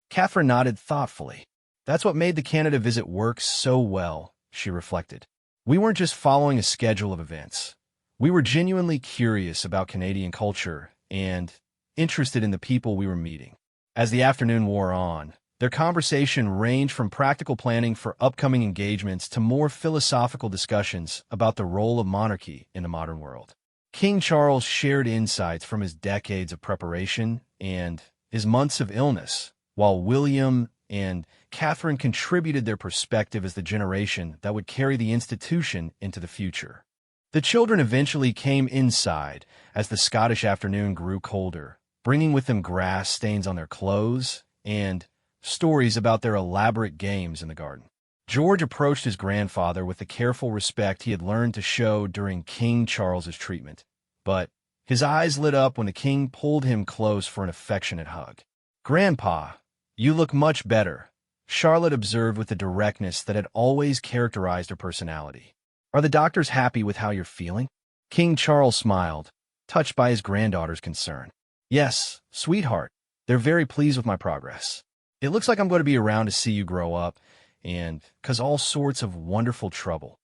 Catherine nodded thoughtfully. "That's what made the Canada visit work so well," she reflected. "We weren't just following a schedule of events. We were genuinely curious about Canadian culture and interested in the people we were meeting." As the afternoon wore on, their conversation ranged from practical planning for upcoming engagements to more philosophical discussions about the role of monarchy in the modern world. King Charles shared insights from his decades of preparation and his months of illness, while William and Catherine contributed their perspective as the generation that would carry the institution into the future. The children eventually came inside as the Scottish afternoon grew colder, bringing with them grass stains on their clothes and stories about their elaborate games in the garden. George approached his grandfather with the careful respect he had learned to show during King Charles's treatment, but his eyes lit up when the king pulled him close for an affectionate hug. "Grandpa, you look much better," Charlotte observed with the directness that had always characterized her personality. "Are the doctors happy with how you're feeling?" King Charles smiled, touched by his granddaughter's concern. "Yes, sweetheart, they're very pleased with my progress. It looks like I'm going to be around to see you grow up, and cause all sorts of wonderful trouble."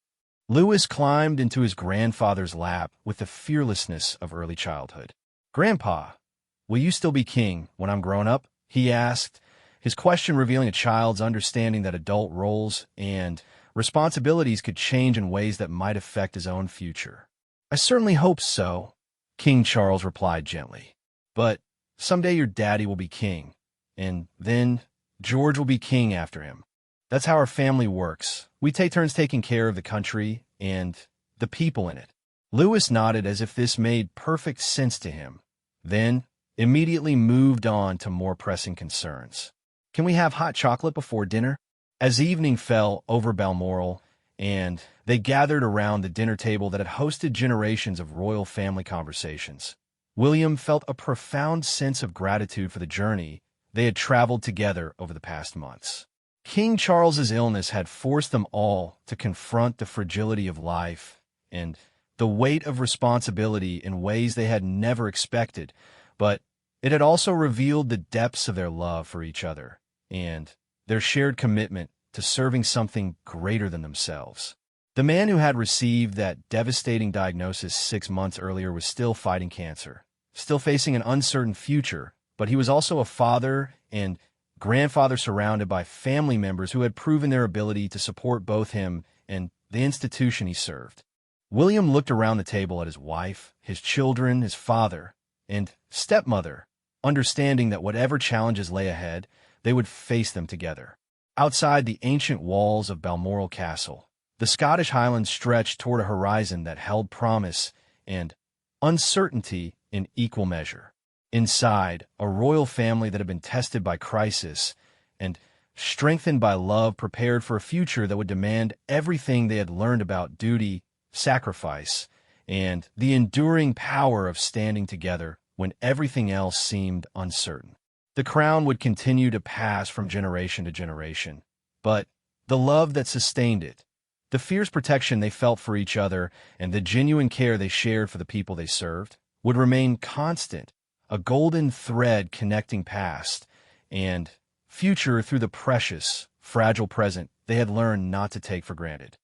Louis climbed into his grandfather's lap with the fearlessness of early childhood. "Grandpa, will you still be king when I'm grown up?" he asked, his question revealing a child's understanding that adult roles and responsibilities could change in ways that might affect his own future. "I certainly hope so," King Charles replied gently. "But someday your daddy will be king, and then George will be king after him. That's how our family works. We take turns taking care of the country and the people in it." Louis nodded as if this made perfect sense to him, then immediately moved on to more pressing concerns. "Can we have hot chocolate before dinner?" As evening fell over Balmoral, and they gathered around the dinner table that had hosted generations of royal family conversations, William felt a profound sense of gratitude for the journey they had traveled together over the past months. King Charles's illness had forced them all to confront the fragility of life and the weight of responsibility in ways they had never expected, but it had also revealed the depths of their love for each other and their shared commitment to serving something greater than themselves. The man who had received that devastating diagnosis 6 months earlier was still fighting cancer, still facing an uncertain future, but he was also a father and grandfather surrounded by family members who had proven their ability to support both him and the institution he served. William looked around the table at his wife, his children, his father, and stepmother, understanding that whatever challenges lay ahead, they would face them together. Outside the ancient walls of Balmoral Castle, the Scottish Highlands stretched toward a horizon that held promise and uncertainty in equal measure. Inside, a royal family that had been tested by crisis and strengthened by love prepared for a future that would demand everything they had learned about duty, sacrifice, and the enduring power of standing together when everything else seemed uncertain. The crown would continue to pass from generation to generation, but the love that sustained it, the fierce protection they felt for each other, and the genuine care they shared for the people they served, would remain constant, a golden thread connecting past and future through the precious, fragile present they had learned not to take for granted.